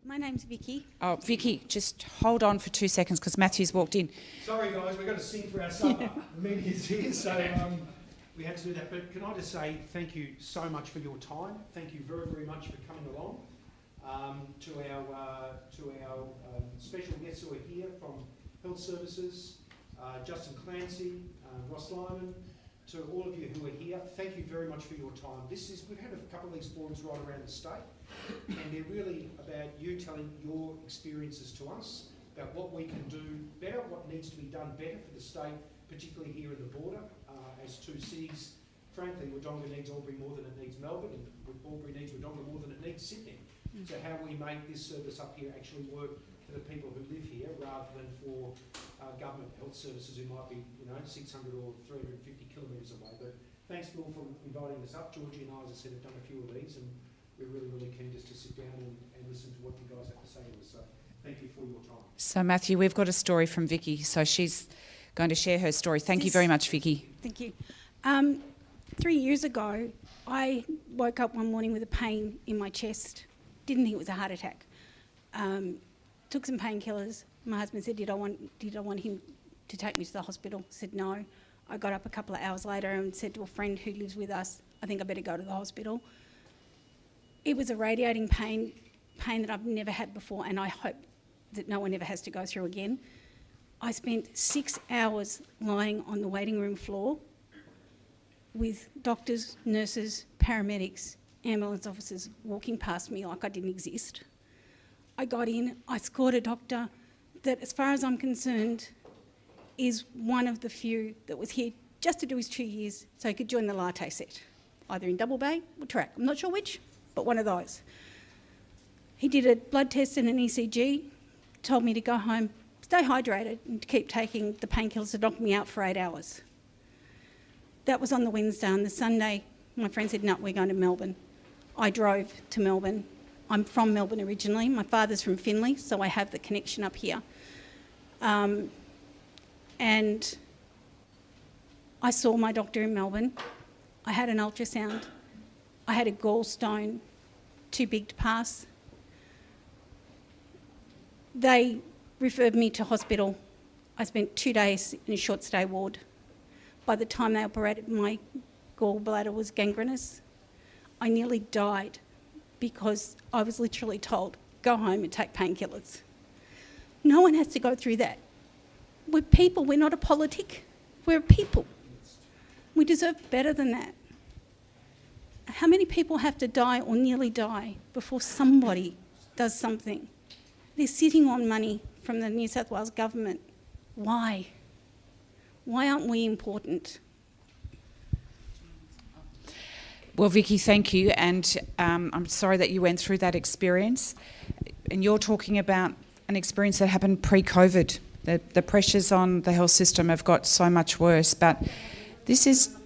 My name's Vicky. Oh, Vicky, just hold on for 2 seconds because Matthew's walked in. Sorry guys, we've got to sing for our supper. The media's here, so we had to do that. But can I just say thank you so much for your time. Thank you very, very much for coming along. To our special guests who are here from Health Services, Justin Clancy, Ross Lyman, to all of you who are here, thank you very much for your time. We've had a couple of these forums right around the state, and they're really about you telling your experiences to us, about what we can do better, what needs to be done better for the state, particularly here in the border, as two cities. Frankly, Wodonga needs Albury more than it needs Melbourne, and Albury needs Wodonga more than it needs Sydney. So how we make this service up here actually work for the people who live here, rather than for government health services who might be, 600 or 350 kilometres away. But thanks, Bill, for inviting us up. Georgie and I, as I said, have done a few of these, and we're really, really keen just to sit down and listen to what you guys have to say to us. So thank you for your time. So, Matthew, we've got a story from Vicky, so she's going to share her story. Thank you very much, Vicky. Thank you. 3 years ago, I woke up one morning with a pain in my chest. Didn't think it was a heart attack. Took some painkillers. My husband said, did I want him to take me to the hospital? I said no. I got up a couple of hours later and said to a friend who lives with us, I think I better go to the hospital. It was a radiating pain that I've never had before, and I hope that no one ever has to go through again. I spent 6 hours lying on the waiting room floor with doctors, nurses, paramedics, ambulance officers walking past me like I didn't exist. I got in, I scored a doctor that, as far as I'm concerned, is one of the few that was here just to do his 2 years so he could join the latte set, either in Double Bay or Track. I'm not sure which, but one of those. He did a blood test and an ECG, told me to go home, stay hydrated and to keep taking the painkillers to knock me out for 8 hours. That was on the Wednesday. On the Sunday, my friend said, no, we're going to Melbourne. I drove to Melbourne. I'm from Melbourne originally. My father's from Finley, so I have the connection up here. And I saw my doctor in Melbourne. I had an ultrasound. I had a gallstone too big to pass. They referred me to hospital. I spent 2 days in a short stay ward. By the time they operated, my gallbladder was gangrenous. I nearly died because I was literally told, go home and take painkillers. No one has to go through that. We're people, we're not a politic. We're a people. We deserve better than that. How many people have to die or nearly die before somebody does something? They're sitting on money from the New South Wales government. Why? Why aren't we important? Well, Vicky, thank you, and I'm sorry that you went through that experience. And you're talking about an experience that happened pre-COVID. The pressures on the health system have got so much worse, but this is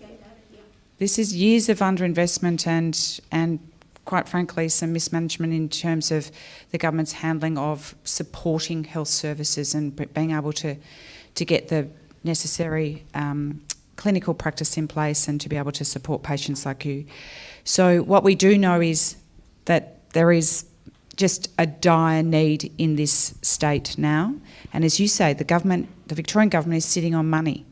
years of underinvestment and quite frankly some mismanagement in terms of the government's handling of supporting health services and being able to get the necessary clinical practice in place and to be able to support patients like you. So what we do know is that there is just a dire need in this state now. And as you say, the Victorian government is sitting on money.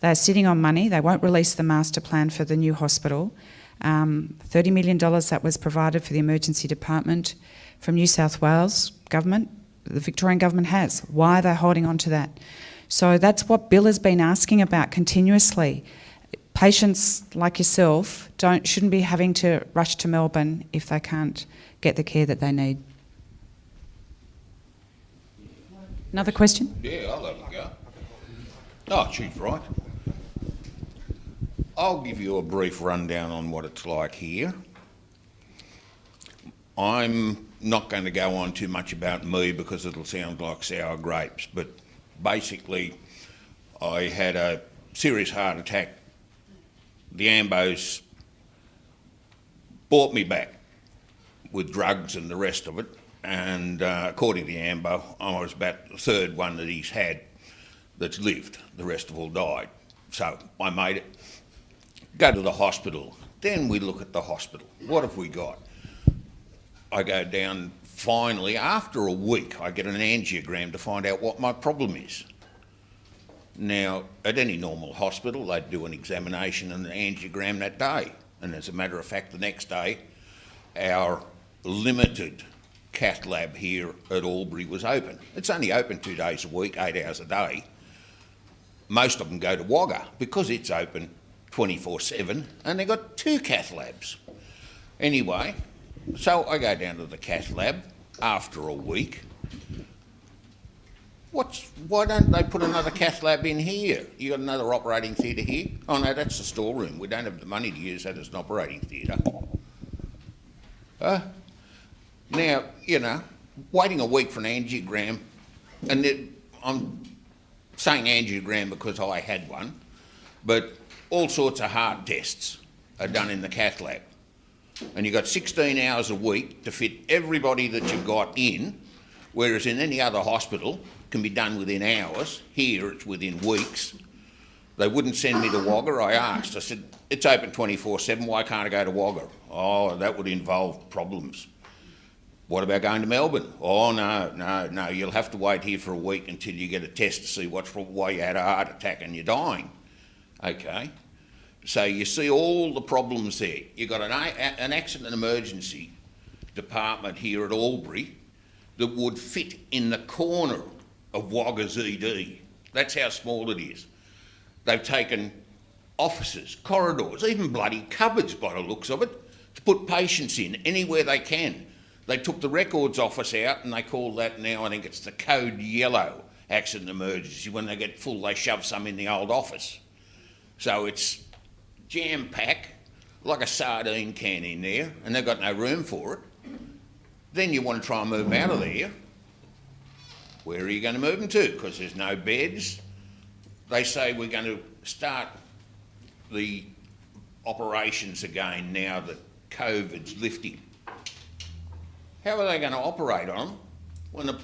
They're sitting on money. They won't release the master plan for the new hospital. $30 million that was provided for the emergency department from New South Wales government, the Victorian government has. Why are they holding on to that? So that's what Bill has been asking about continuously. Patients like yourself shouldn't be having to rush to Melbourne if they can't get the care that they need. Another question? Yeah, I'll have a go. Oh, she's right. I'll give you a brief rundown on what it's like here. I'm not going to go on too much about me because it'll sound like sour grapes, but basically I had a serious heart attack. The ambos brought me back with drugs and the rest of it, and according to the ambo, I was about the third one that he's had that's lived. The rest have all died. So I made it. Go to the hospital. Then we look at the hospital. What have we got? I go down, finally, after a week, I get an angiogram to find out what my problem is. Now, at any normal hospital, they'd do an examination and an angiogram that day. And as a matter of fact, the next day, our limited cath lab here at Albury was open. It's only open 2 days a week, 8 hours a day. Most of them go to Wodonga because it's open 24/7 and they've got 2 cath labs. Anyway, so I go down to the cath lab after a week. Why don't they put another cath lab in here? You got another operating theatre here? Oh no, that's the storeroom. We don't have the money to use that as an operating theatre. Now, you know, waiting a week for an angiogram, and I'm saying angiogram because I had one, but all sorts of heart tests are done in the cath lab. And you've got 16 hours a week to fit everybody that you've got in, whereas in any other hospital, can be done within hours. Here, it's within weeks. They wouldn't send me to Wodonga. I asked. I said, it's open 24/7. Why can't I go to Wodonga? Oh, that would involve problems. What about going to Melbourne? Oh, no. You'll have to wait here for a week until you get a test to see why you had a heart attack and you're dying. Okay. So you see all the problems there. You've got an accident and emergency department here at Albury that would fit in the corner of Wodonga's ED. That's how small it is. They've taken offices, corridors, even bloody cupboards by the looks of it, to put patients in anywhere they can. They took the records office out and they call that now, I think it's the code yellow accident emergency. When they get full, they shove some in the old office. So it's jam-pack, like a sardine can in there, and they've got no room for it. Then you want to try and move them out of there. Where are you going to move them to? Because there's no beds. They say we're going to start the operations again now that COVID's lifting. How are they going to operate on them when the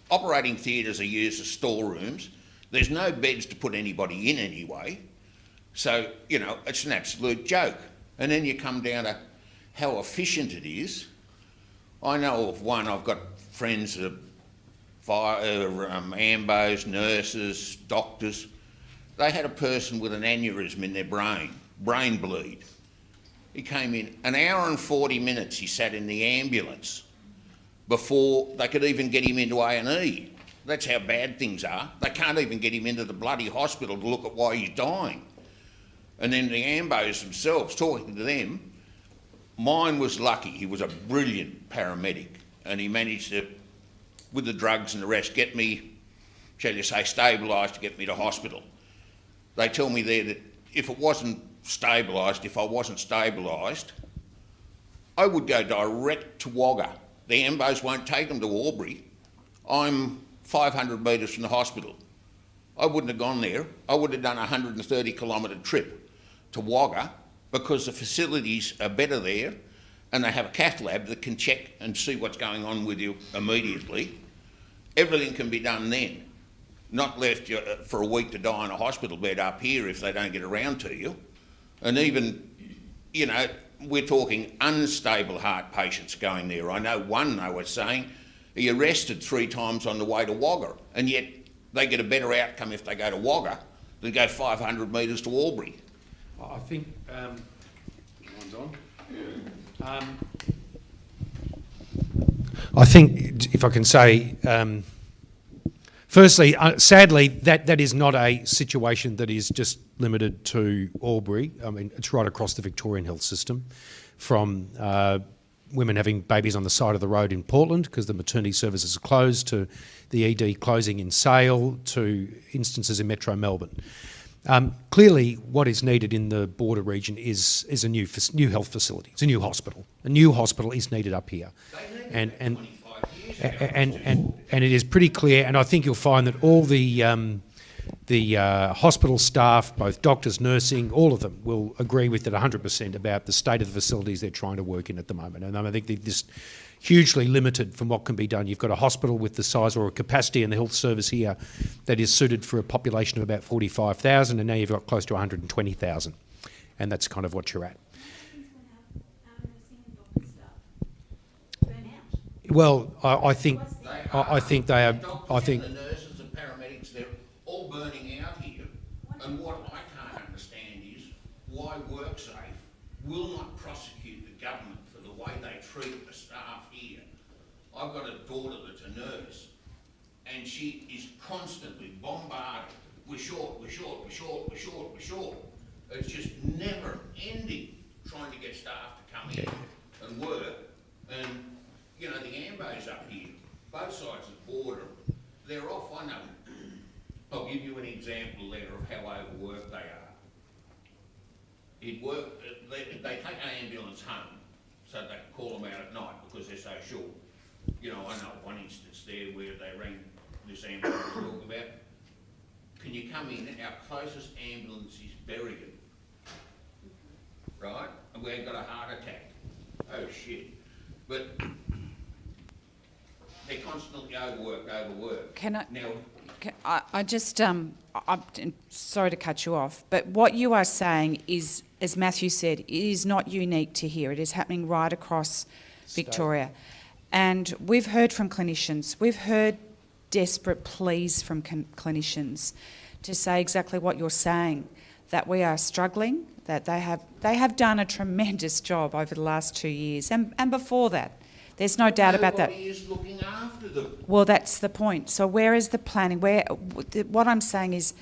operating theatres are used as storerooms? There's no beds to put anybody in anyway. So, you know, it's an absolute joke. And then you come down to how efficient it is. I know of one, I've got friends that are ambos, nurses, doctors. They had a person with an aneurysm in their brain bleed. He came in, an hour and 40 minutes he sat in the ambulance before they could even get him into A&E. That's how bad things are. They can't even get him into the bloody hospital to look at why he's dying. And then the ambos themselves, talking to them, mine was lucky. He was a brilliant paramedic and he managed to, with the drugs and the rest, get me, shall you say, stabilised to get me to hospital. They tell me there that if it wasn't stabilised, if I wasn't stabilised, I would go direct to Wodonga. The ambos won't take them to Albury. I'm 500 metres from the hospital. I wouldn't have gone there. I would have done a 130-kilometre trip to Wodonga because the facilities are better there and they have a cath lab that can check and see what's going on with you immediately. Everything can be done then, not left you for a week to die in a hospital bed up here if they don't get around to you. And even, you know, we're talking unstable heart patients going there. I know one, they were saying, he arrested 3 times on the way to Wodonga, and yet they get a better outcome if they go to Wodonga than go 500 metres to Albury. I think, mine's on. I think, if I can say, firstly, sadly, that is not a situation that is just limited to Albury. I mean, it's right across the Victorian health system, from women having babies on the side of the road in Portland because the maternity services are closed, to the ED closing in Sale, to instances in Metro Melbourne. Clearly, what is needed in the border region is a new health facility. It's a new hospital. A new hospital is needed up here, and it is pretty clear. And I think you'll find that all the hospital staff, both doctors, nursing, all of them will agree with it 100% about the state of the facilities they're trying to work in at the moment. And I think they're just hugely limited from what can be done. You've got a hospital with the size or a capacity in the health service here that is suited for a population of about 45,000, and now you've got close to 120,000, and that's kind of what you're at. Well, I think they are. I Doctors think and the nurses and paramedics, they're all burning out here. And what I can't understand is why WorkSafe will not prosecute the government for the way they treat the staff here. I've got a daughter that's a nurse, and she is constantly bombarded. We're short, we're short, we're short, we're short, we're short. It's just never ending trying to get staff to come in and work. And, you know, the Ambos up here, both sides of the border, they're off. I know. I'll give you an example there of how overworked they are. They take an ambulance home so they can call them out at night because they're so short. You know, I know one instance there where they rang this ambulance talking about, can you come in? Our closest ambulance is Berrigan, right? And we've got a heart attack. Oh shit. But they're constantly overworked. Can I? Now, I just, I'm sorry to cut you off, but what you are saying is, as Matthew said, it is not unique to here. It is happening right across Victoria. And we've heard from clinicians, we've heard desperate pleas from clinicians to say exactly what you're saying, that we are struggling, that they have done a tremendous job over the last 2 years and before that. There's no doubt about that. nobody is looking after them. Well, that's the point. So where is the planning? What I'm saying is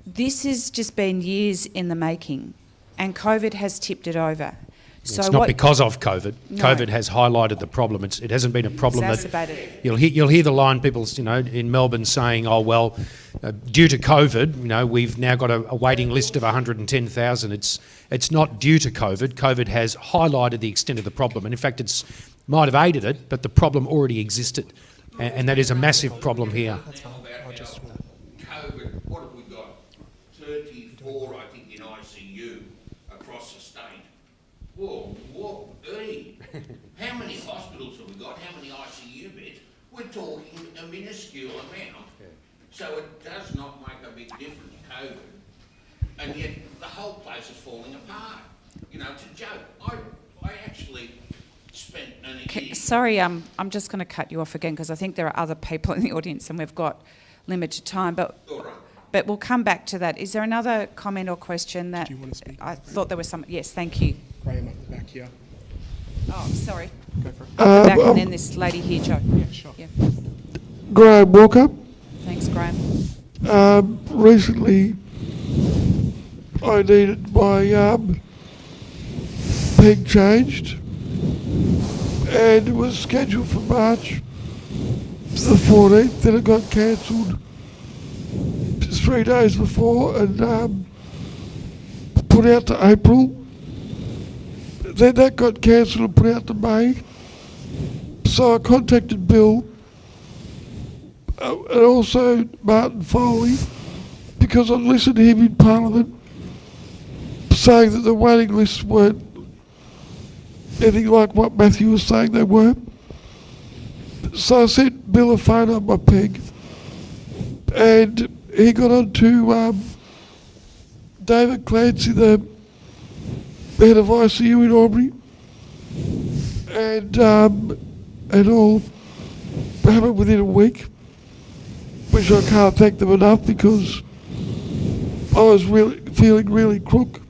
this has just been years in the making and COVID has tipped it over. So it's not because of COVID. No. COVID has highlighted the problem. It hasn't been a problem Exacerbated that it. you'll hear the line people, you know, in Melbourne saying, "Oh well, due to COVID, you know, we've now got a waiting list of 110,000." It's not due to COVID. COVID has highlighted the extent of the problem, and in fact, it's might have aided it, but the problem already existed, and that is a massive problem here. COVID, what have we got? 34, I think, in ICU across the state. Whoa, how many hospitals have we got? How many ICU beds? We're talking a minuscule amount. So it does not make a big difference, COVID. And yet the whole place is falling apart. You know, it's a joke. I actually spent an year... Sorry, I'm just going to cut you off again because I think there are other people in the audience and we've got limited time. But All right. But we'll come back to that. Is there another comment or question that... Do you want to speak? I thought there was some... Yes, thank you. Graham up the back here. Oh, sorry. Go for it. Back and then this lady here, Joe. Yeah, sure. Yeah. Graham Walker. Thanks, Graham. Recently, I needed my peg changed, and it was scheduled for March the 14th. Then it got cancelled just 3 days before, and put out to April. Then that got cancelled and put out to May. So I contacted Bill and also Martin Foley, because I listened to him in Parliament saying that the waiting lists weren't anything like what Matthew was saying they were. So I sent Bill a photo of my peg, and he got on to David Clancy, the head of ICU in Albury, and all happened within a week, which I can't thank them enough, because I was really feeling really crook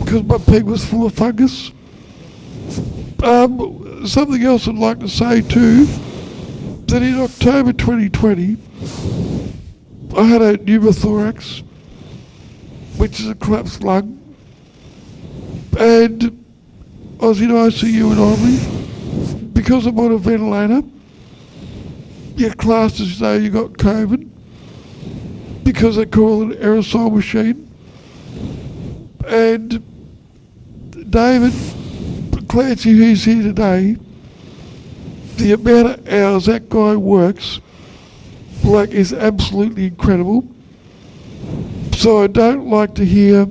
because my peg was full of fungus. Something else I'd like to say too, that in October 2020 I had a pneumothorax, which is a collapsed lung, and I was in ICU in Albury. Because I'm on a ventilator, you're classed as though you got COVID, because they call it an aerosol machine. And David Clancy, who's here today, the amount of hours that guy works, like, is absolutely incredible. So I don't like to hear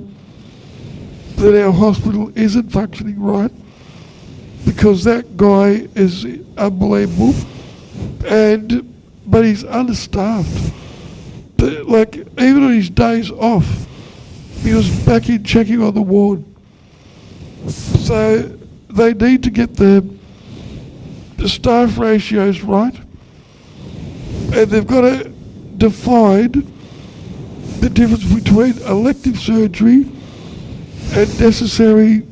that our hospital isn't functioning right, because that guy is unbelievable, but he's understaffed. Like, even on his days off, he was back in checking on the ward. So they need to get the the staff ratios right, and they've got to define the difference between elective surgery and necessary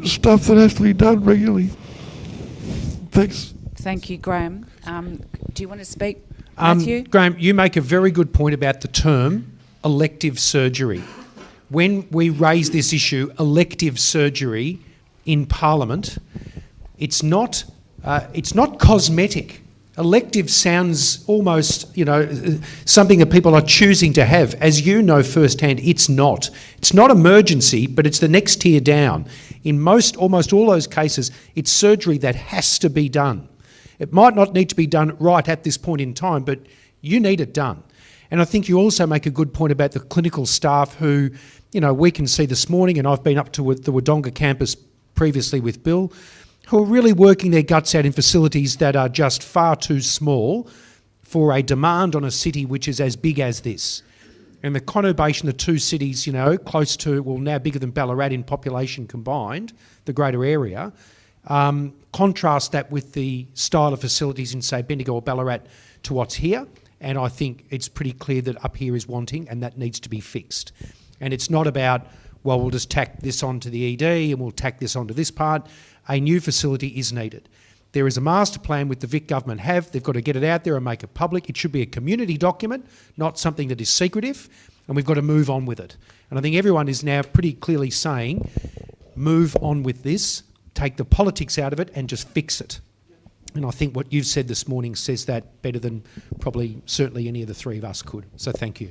stuff that has to be done regularly. Thanks. Thank you, Graham. Do you want to speak, Matthew? Graham, you make a very good point about the term elective surgery. When we raise this issue, elective surgery, in Parliament, it's not cosmetic. Elective sounds almost, something that people are choosing to have. As you know firsthand, it's not. It's not emergency, but it's the next tier down. In almost all those cases, it's surgery that has to be done. It might not need to be done right at this point in time, but you need it done. And I think you also make a good point about the clinical staff who, we can see this morning, and I've been up to the Wodonga campus previously with Bill, who are really working their guts out in facilities that are just far too small for a demand on a city which is as big as this. And the conurbation of the two cities, close to, now bigger than Ballarat in population combined, the greater area, contrast that with the style of facilities in, say, Bendigo or Ballarat to what's here. And I think it's pretty clear that up here is wanting, and that needs to be fixed. And it's not about, well, we'll just tack this onto the ED and we'll tack this onto this part. A new facility is needed. There is a master plan with the Vic government have. They've got to get it out there and make it public. It should be a community document, not something that is secretive, and we've got to move on with it. And I think everyone is now pretty clearly saying, move on with this, take the politics out of it and just fix it. And I think what you've said this morning says that better than probably certainly any of the three of us could. So thank you.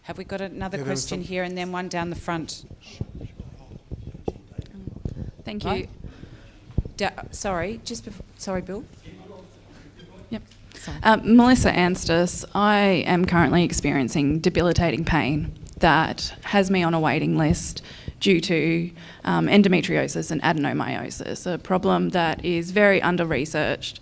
Have we got another question here and then one down the front? Thank you. Right. Sorry, Bill. Yep. Melissa Anstis, I am currently experiencing debilitating pain that has me on a waiting list due to endometriosis and adenomyosis, a problem that is very under-researched,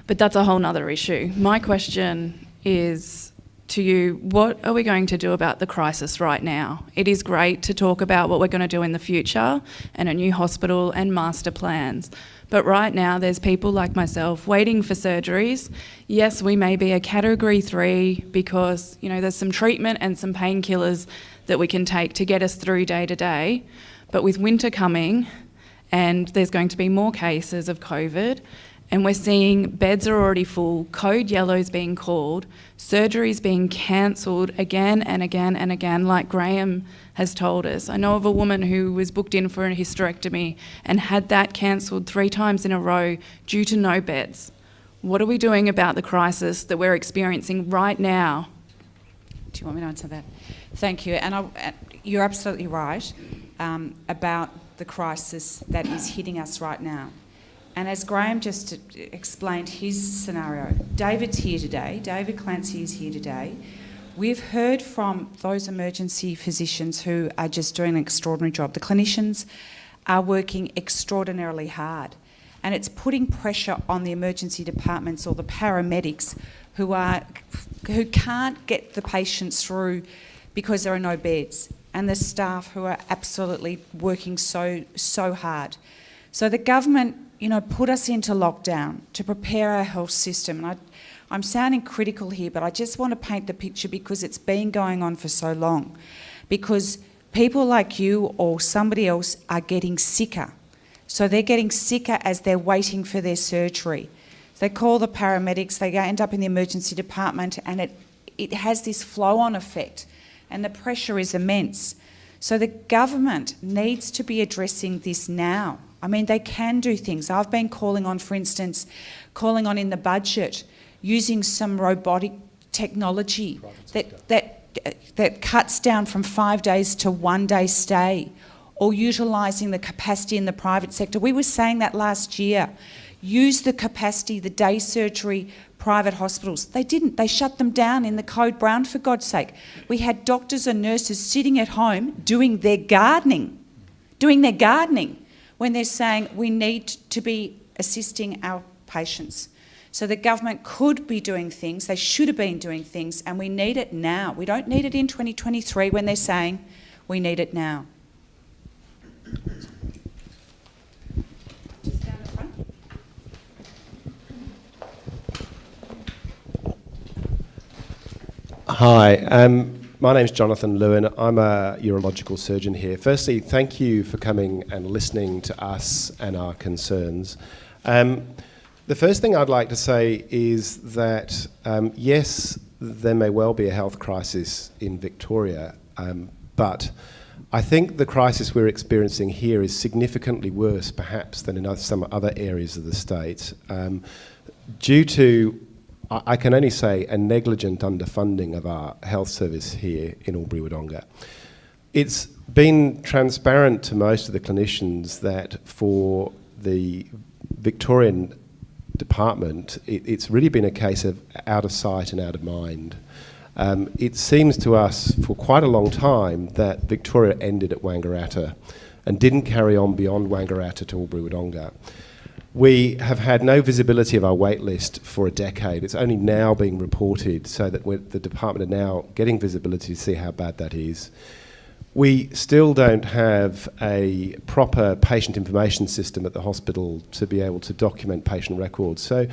but that's a whole nother issue. My question is to you, what are we going to do about the crisis right now? It is great to talk about what we're going to do in the future and a new hospital and master plans. But right now there's people like myself waiting for surgeries. Yes, we may be a category 3 because, there's some treatment and some painkillers that we can take to get us through day to day. But with winter coming and there's going to be more cases of COVID, and we're seeing beds are already full, code yellow's being called, surgeries being cancelled again and again and again, like Graham has told us. I know of a woman who was booked in for a hysterectomy and had that cancelled 3 times in a row due to no beds. What are we doing about the crisis that we're experiencing right now? Do you want me to answer that? Thank you. And you're absolutely right about the crisis that is hitting us right now. And as Graham just explained his scenario, David's here today, David Clancy is here today. We've heard from those emergency physicians who are just doing an extraordinary job. The clinicians are working extraordinarily hard, and it's putting pressure on the emergency departments or the paramedics who can't get the patients through because there are no beds, and the staff who are absolutely working so hard. So the government, put us into lockdown to prepare our health system. And I'm sounding critical here, but I just want to paint the picture because it's been going on for so long. Because people like you or somebody else are getting sicker. So they're getting sicker as they're waiting for their surgery. They call the paramedics, they end up in the emergency department, and it has this flow-on effect, and the pressure is immense. So the government needs to be addressing this now. I mean, they can do things. I've been calling on, for instance, in the budget, using some robotic technology that cuts down from 5 days to 1 day stay, or utilising the capacity in the private sector. We were saying that last year. Use the capacity, the day surgery, private hospitals. They didn't. They shut them down in the Code Brown, for God's sake. We had doctors and nurses sitting at home doing their gardening when they're saying we need to be assisting our patients. So the government could be doing things, they should have been doing things, and we need it now. We don't need it in 2023 when they're saying we need it now. Hi, my name's Jonathan Lewin. I'm a urological surgeon here. Firstly, thank you for coming and listening to us and our concerns. The first thing I'd like to say is that, yes, there may well be a health crisis in Victoria, but I think the crisis we're experiencing here is significantly worse, perhaps, than in some other areas of the state, due to, I can only say, a negligent underfunding of our health service here in Albury-Wodonga. It's been transparent to most of the clinicians that for the Victorian department, it's really been a case of out of sight and out of mind. It seems to us for quite a long time that Victoria ended at Wangaratta and didn't carry on beyond Wangaratta to Albury-Wodonga. We have had no visibility of our wait list for a decade. It's only now being reported so that the department are now getting visibility to see how bad that is. We still don't have a proper patient information system at the hospital to be able to document patient records. So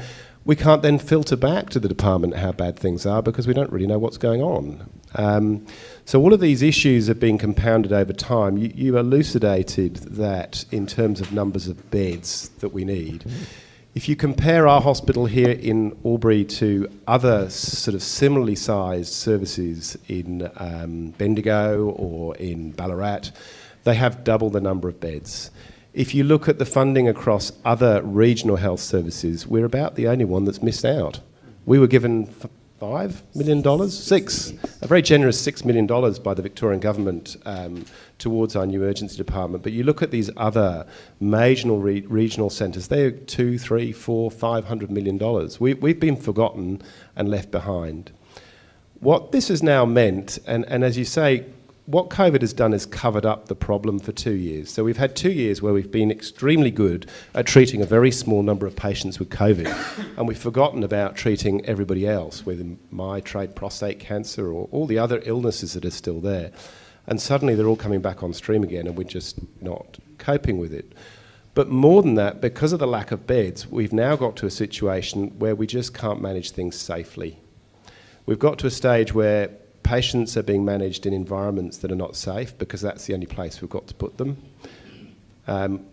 we can't then filter back to the department how bad things are because we don't really know what's going on. So all of these issues have been compounded over time. You elucidated that in terms of numbers of beds that we need. If you compare our hospital here in Albury to other sort of similarly sized services in Bendigo or in Ballarat, they have double the number of beds. If you look at the funding across other regional health services, we're about the only one that's missed out. We were given $5 million, a very generous $6 million by the Victorian government towards our new urgency department. But you look at these other major regional centres, they're $200, $300, $400, $500 million. We've been forgotten and left behind. What this has now meant, and as you say, what COVID has done is covered up the problem for 2 years. So we've had 2 years where we've been extremely good at treating a very small number of patients with COVID, and we've forgotten about treating everybody else with my trade prostate cancer or all the other illnesses that are still there. And suddenly they're all coming back on stream again, and we're just not coping with it. But more than that, because of the lack of beds, we've now got to a situation where we just can't manage things safely. We've got to a stage where patients are being managed in environments that are not safe because that's the only place we've got to put them.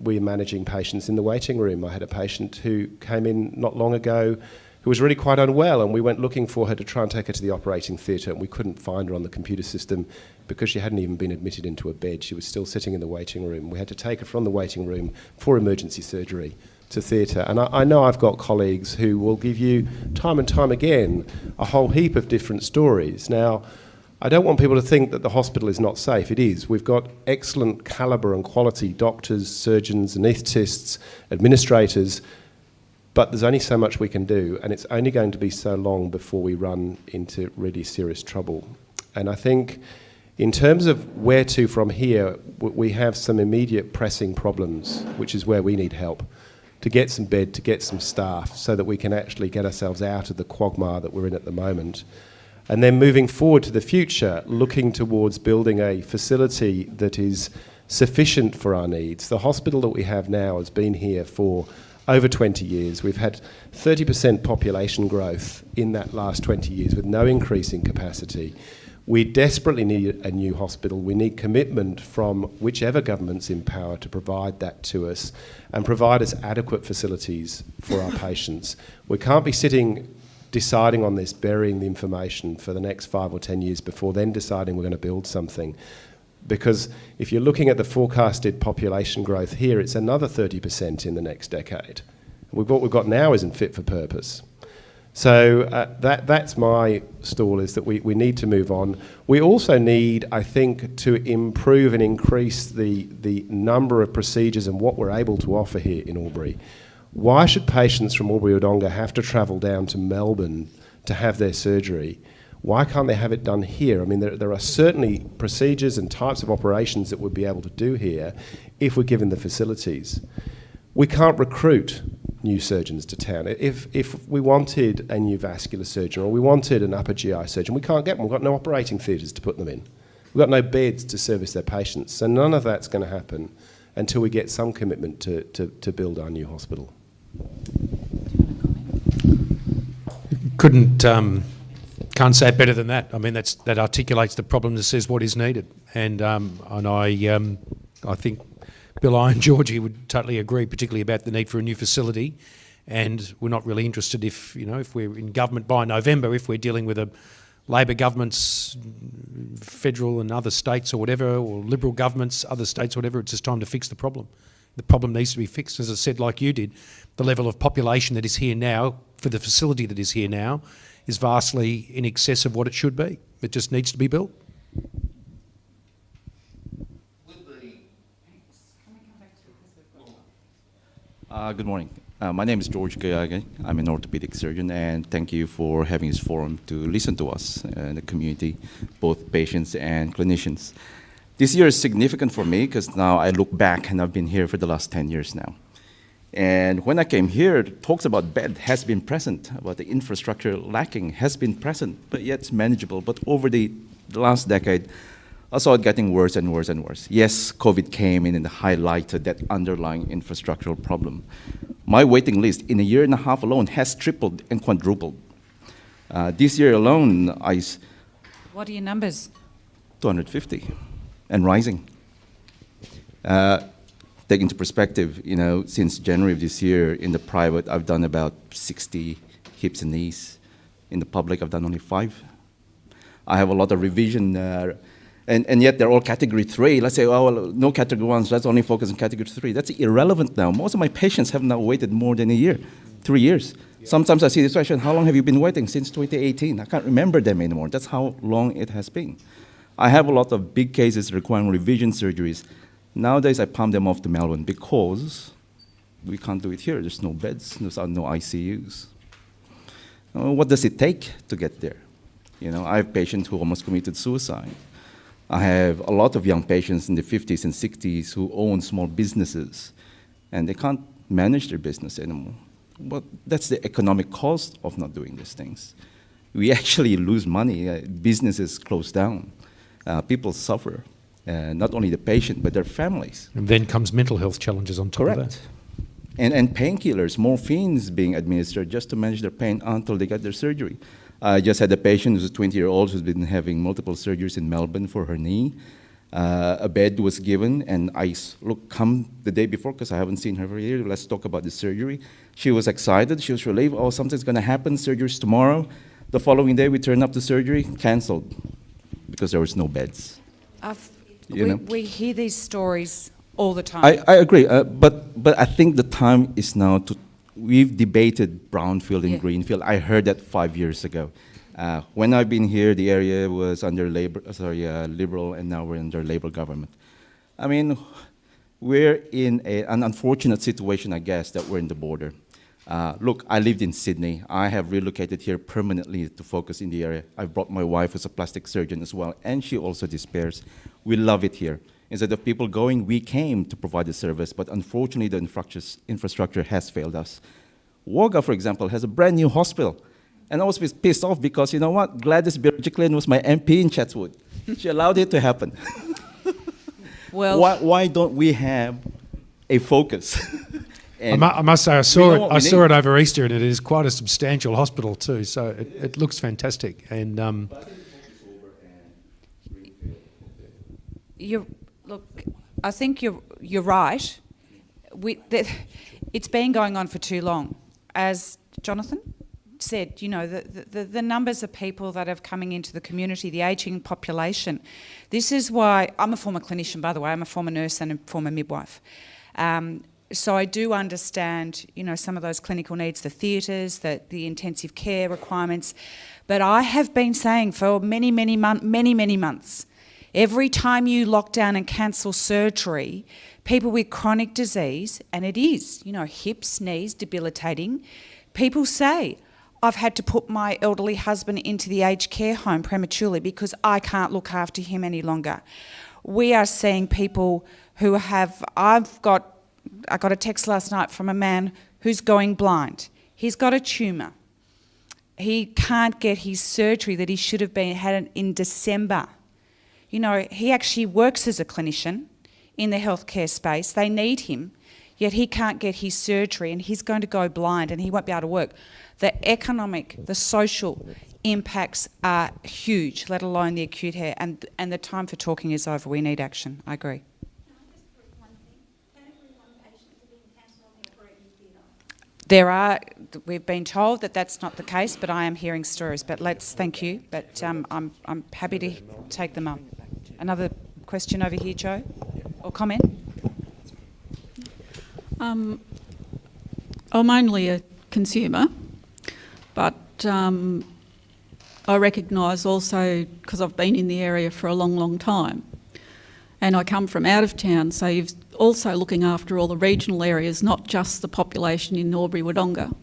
We're managing patients in the waiting room. I had a patient who came in not long ago who was really quite unwell, and we went looking for her to try and take her to the operating theatre, and we couldn't find her on the computer system because she hadn't even been admitted into a bed. She was still sitting in the waiting room. We had to take her from the waiting room for emergency surgery to theatre. And I know I've got colleagues who will give you time and time again a whole heap of different stories. Now, I don't want people to think that the hospital is not safe. It is. We've got excellent calibre and quality doctors, surgeons, anaesthetists, administrators, but there's only so much we can do, and it's only going to be so long before we run into really serious trouble. And I think in terms of where to from here, we have some immediate pressing problems, which is where we need help, to get some bed, to get some staff, so that we can actually get ourselves out of the quagmire that we're in at the moment. And then moving forward to the future, looking towards building a facility that is sufficient for our needs. The hospital that we have now has been here for over 20 years. We've had 30% population growth in that last 20 years with no increase in capacity. We desperately need a new hospital. We need commitment from whichever government's in power to provide that to us and provide us adequate facilities for our patients. We can't be sitting deciding on this, burying the information for the next 5 or 10 years before then deciding we're going to build something. Because if you're looking at the forecasted population growth here, it's another 30% in the next decade. What we've got now isn't fit for purpose. So that's my stall, is that we need to move on. We also need, I think, to improve and increase the number of procedures and what we're able to offer here in Albury. Why should patients from Albury-Wodonga have to travel down to Melbourne to have their surgery? Why can't they have it done here? I mean, there are certainly procedures and types of operations that we'd be able to do here if we're given the facilities. We can't recruit new surgeons to town. If we wanted a new vascular surgeon or we wanted an upper GI surgeon, we can't get them. We've got no operating theatres to put them in. We've got no beds to service their patients. So none of that's going to happen until we get some commitment to build our new hospital. Can't say it better than that. I mean, that articulates the problem that says what is needed. And I think Bill, I and Georgie would totally agree, particularly about the need for a new facility. And we're not really interested if we're in government by November, if we're dealing with a Labor governments, federal and other states or whatever, or Liberal governments, other states, whatever, it's just time to fix the problem. The problem needs to be fixed. As I said, like you did, the level of population that is here now, for the facility that is here now, is vastly in excess of what it should be. It just needs to be built. Good morning. My name is Georgie. I'm an orthopedic surgeon, and thank you for having this forum to listen to us and the community, both patients and clinicians. This year is significant for me because now I look back and I've been here for the last 10 years now. And when I came here, talks about bed has been present, about the infrastructure lacking has been present, but yet it's manageable. But over the last decade, I saw it getting worse and worse and worse. Yes, COVID came in and highlighted that underlying infrastructural problem. My waiting list in a year and a half alone has tripled and quadrupled. This year alone, What are your numbers? 250 and rising. Take into perspective, since January of this year, in the private, I've done about 60 hips and knees. In the public, I've done only 5. I have a lot of revision, and yet they're all category 3. Let's say, oh, well, no category 1s, let's only focus on category 3. That's irrelevant now. Most of my patients have now waited more than a year, 3 years. Yeah. Sometimes I see this question, how long have you been waiting? Since 2018. I can't remember them anymore. That's how long it has been. I have a lot of big cases requiring revision surgeries. Nowadays, I palm them off to Melbourne because we can't do it here. There's no beds, there's no ICUs. What does it take to get there? I have patients who almost committed suicide. I have a lot of young patients in the 50s and 60s who own small businesses, and they can't manage their business anymore. But that's the economic cost of not doing these things. We actually lose money. Businesses close down. People suffer. Not only the patient, but their families. And then comes mental health challenges on top of that. Correct. And painkillers, morphines being administered just to manage their pain until they get their surgery. I just had a patient who's a 20-year-old who's been having multiple surgeries in Melbourne for her knee. A bed was given, and come the day before, because I haven't seen her for a year, let's talk about the surgery. She was excited, she was relieved, oh, something's gonna happen, surgery's tomorrow. The following day, we turned up the surgery, canceled, because there was no beds. We hear these stories all the time. I agree, but I think the time is now to. We've debated brownfield and greenfield. I heard that 5 years ago. When I've been here, the area was under Liberal, and now we're under Labor government. I mean, we're in an unfortunate situation, I guess, that we're in the border. Look, I lived in Sydney. I have relocated here permanently to focus in the area. I've brought my wife, who's a plastic surgeon as well, and she also despairs. We love it here. Instead of people going, we came to provide the service, but unfortunately the infrastructure has failed us. Wodonga, for example, has a brand new hospital. And I was pissed off because, you know what, Gladys Berejiklian was my MP in Chatswood. She allowed it to happen. Well, why don't we have a focus? I must say, I saw it over Easter, and it is quite a substantial hospital too, so it looks fantastic. And I think you're right. It's been going on for too long. As Jonathan said, the numbers of people that are coming into the community, the ageing population. This is why I'm a former clinician, by the way. I'm a former nurse and a former midwife. So I do understand, some of those clinical needs, the theatres, the intensive care requirements. But I have been saying for many months, every time you lock down and cancel surgery, people with chronic disease, and it is, hips, knees, debilitating, people say, I've had to put my elderly husband into the aged care home prematurely because I can't look after him any longer. We are seeing people who I got a text last night from a man who's going blind. He's got a tumour. He can't get his surgery that he should have had in December. He actually works as a clinician in the healthcare space. They need him, yet he can't get his surgery and he's going to go blind and he won't be able to work. The economic, the social impacts are huge, let alone the acute care. And the time for talking is over. We need action. I agree. There are, we've been told that that's not the case, but I am hearing stories. But thank you. But I'm happy to take them up. Another question over here, Joe, or comment? I'm only a consumer, but I recognise also, because I've been in the area for a long, long time, and I come from out of town, so you're also looking after all the regional areas, not just the population in Albury Wodonga.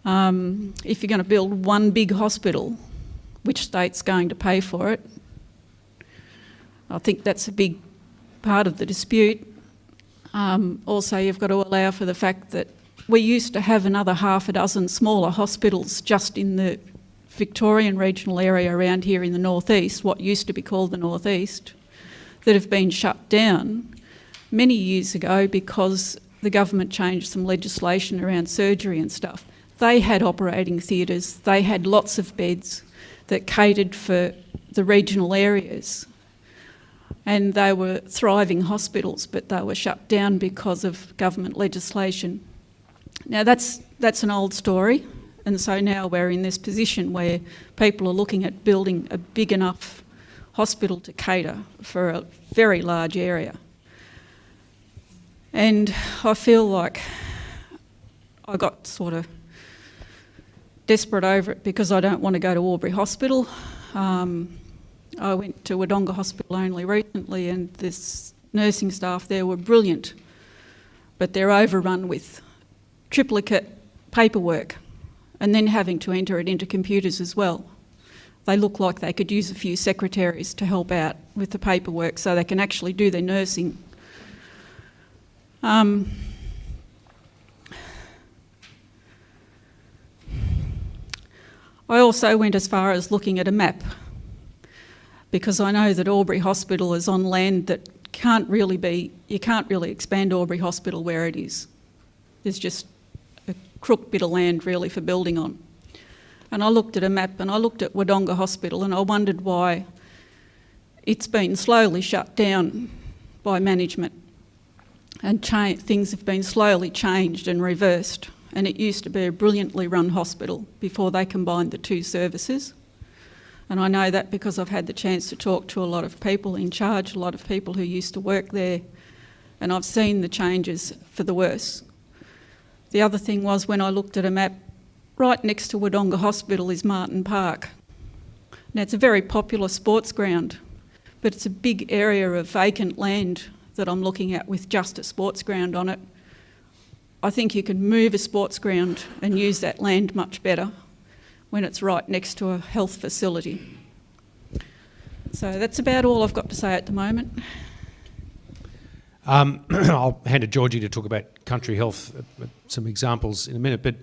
If you're going to build one big hospital, which state's going to pay for it? I think that's a big part of the dispute. Also, you've got to allow for the fact that we used to have another half a dozen smaller hospitals just in the Victorian regional area around here in the northeast, what used to be called the northeast, that have been shut down many years ago because the government changed some legislation around surgery and stuff. They had operating theatres, they had lots of beds that catered for the regional areas. And they were thriving hospitals, but they were shut down because of government legislation. Now that's an old story, and so now we're in this position where people are looking at building a big enough hospital to cater for a very large area. And I feel like I got sort of desperate over it because I don't want to go to Albury Hospital. I went to Wodonga Hospital only recently, and this nursing staff there were brilliant, but they're overrun with triplicate paperwork and then having to enter it into computers as well. They look like they could use a few secretaries to help out with the paperwork so they can actually do their nursing. I also went as far as looking at a map, because I know that Albury Hospital is on land that you can't really expand Albury Hospital where it is. There's just a crook bit of land really for building on. And I looked at a map and I looked at Wodonga Hospital and I wondered why it's been slowly shut down by management and things have been slowly changed and reversed. And it used to be a brilliantly run hospital before they combined the two services. And I know that because I've had the chance to talk to a lot of people in charge, a lot of people who used to work there, and I've seen the changes for the worse. The other thing was, when I looked at a map, right next to Wodonga Hospital is Martin Park. Now, it's a very popular sports ground, but it's a big area of vacant land that I'm looking at with just a sports ground on it. I think you can move a sports ground and use that land much better when it's right next to a health facility. So that's about all I've got to say at the moment. I'll hand to Georgie to talk about country health, some examples in a minute. But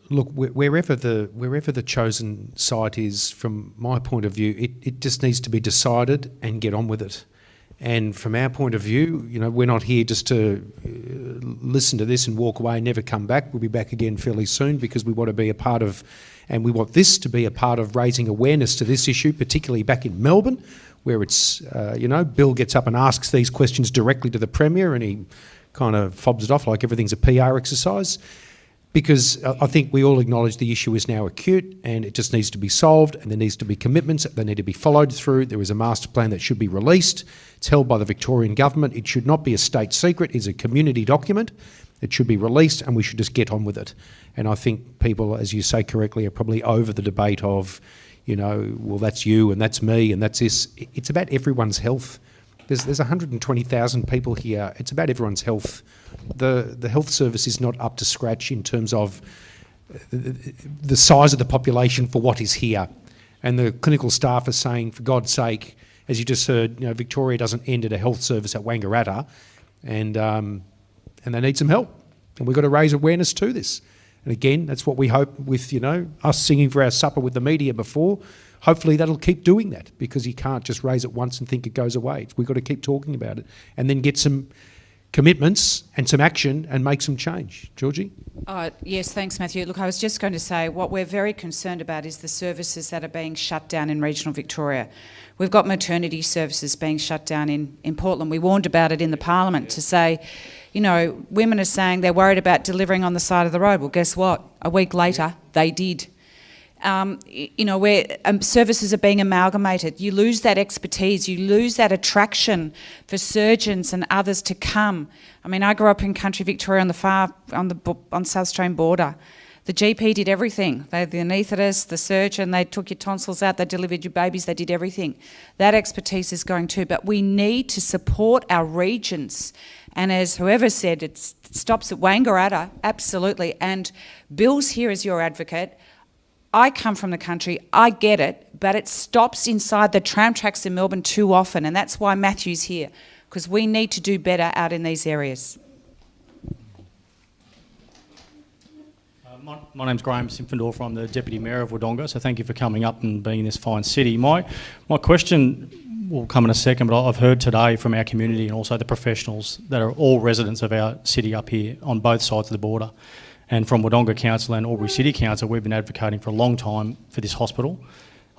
look, wherever the chosen site is, from my point of view, it just needs to be decided and get on with it. And from our point of view, you know, we're not here just to listen to this and walk away and never come back. We'll be back again fairly soon because we want to be a part of, and we want this to be a part of raising awareness to this issue, particularly back in Melbourne, where it's, you know, Bill gets up and asks these questions directly to the Premier and he kind of fobs it off like everything's a PR exercise. Because I think we all acknowledge the issue is now acute and it just needs to be solved, and there needs to be commitments that need to be followed through. There is a master plan that should be released. It's held by the Victorian government. It should not be a state secret. It's a community document. It should be released and we should just get on with it. And I think people, as you say correctly, are probably over the debate of, you know, well, that's you and that's me and that's this. It's about everyone's health. There's 120,000 people here. It's about everyone's health. The health service is not up to scratch in terms of the size of the population for what is here. And the clinical staff are saying, for God's sake, as you just heard, you know, Victoria doesn't end at a health service at Wangaratta, and they need some help. And we've got to raise awareness to this. And again, that's what we hope with, you know, us singing for our supper with the media before. Hopefully that'll keep doing that, because you can't just raise it once and think it goes away. We've got to keep talking about it and then get some commitments and some action and make some change. Georgie? Yes, thanks, Matthew. Look, I was just going to say what we're very concerned about is the services that are being shut down in regional Victoria. We've got maternity services being shut down in Portland. We warned about it in the Parliament to say, you know, women are saying they're worried about delivering on the side of the road. Well, guess what? A week later, they did. You know, where services are being amalgamated, you lose that expertise, you lose that attraction for surgeons and others to come. I mean, I grew up in country Victoria on South Australian border. The GP did everything. They had the anaesthetist, the surgeon, they took your tonsils out, they delivered your babies, they did everything. That expertise is going too, but we need to support our regions. And as whoever said, it stops at Wangaratta, absolutely. And Bill's here as your advocate. I come from the country, I get it, but it stops inside the tram tracks in Melbourne too often, and that's why Matthew's here, because we need to do better out in these areas. My name's Graham Simpfendorf. I'm the Deputy Mayor of Wodonga, so thank you for coming up and being in this fine city. My question will come in a second, but I've heard today from our community and also the professionals that are all residents of our city up here on both sides of the border. And from Wodonga Council and Albury City Council, we've been advocating for a long time for this hospital.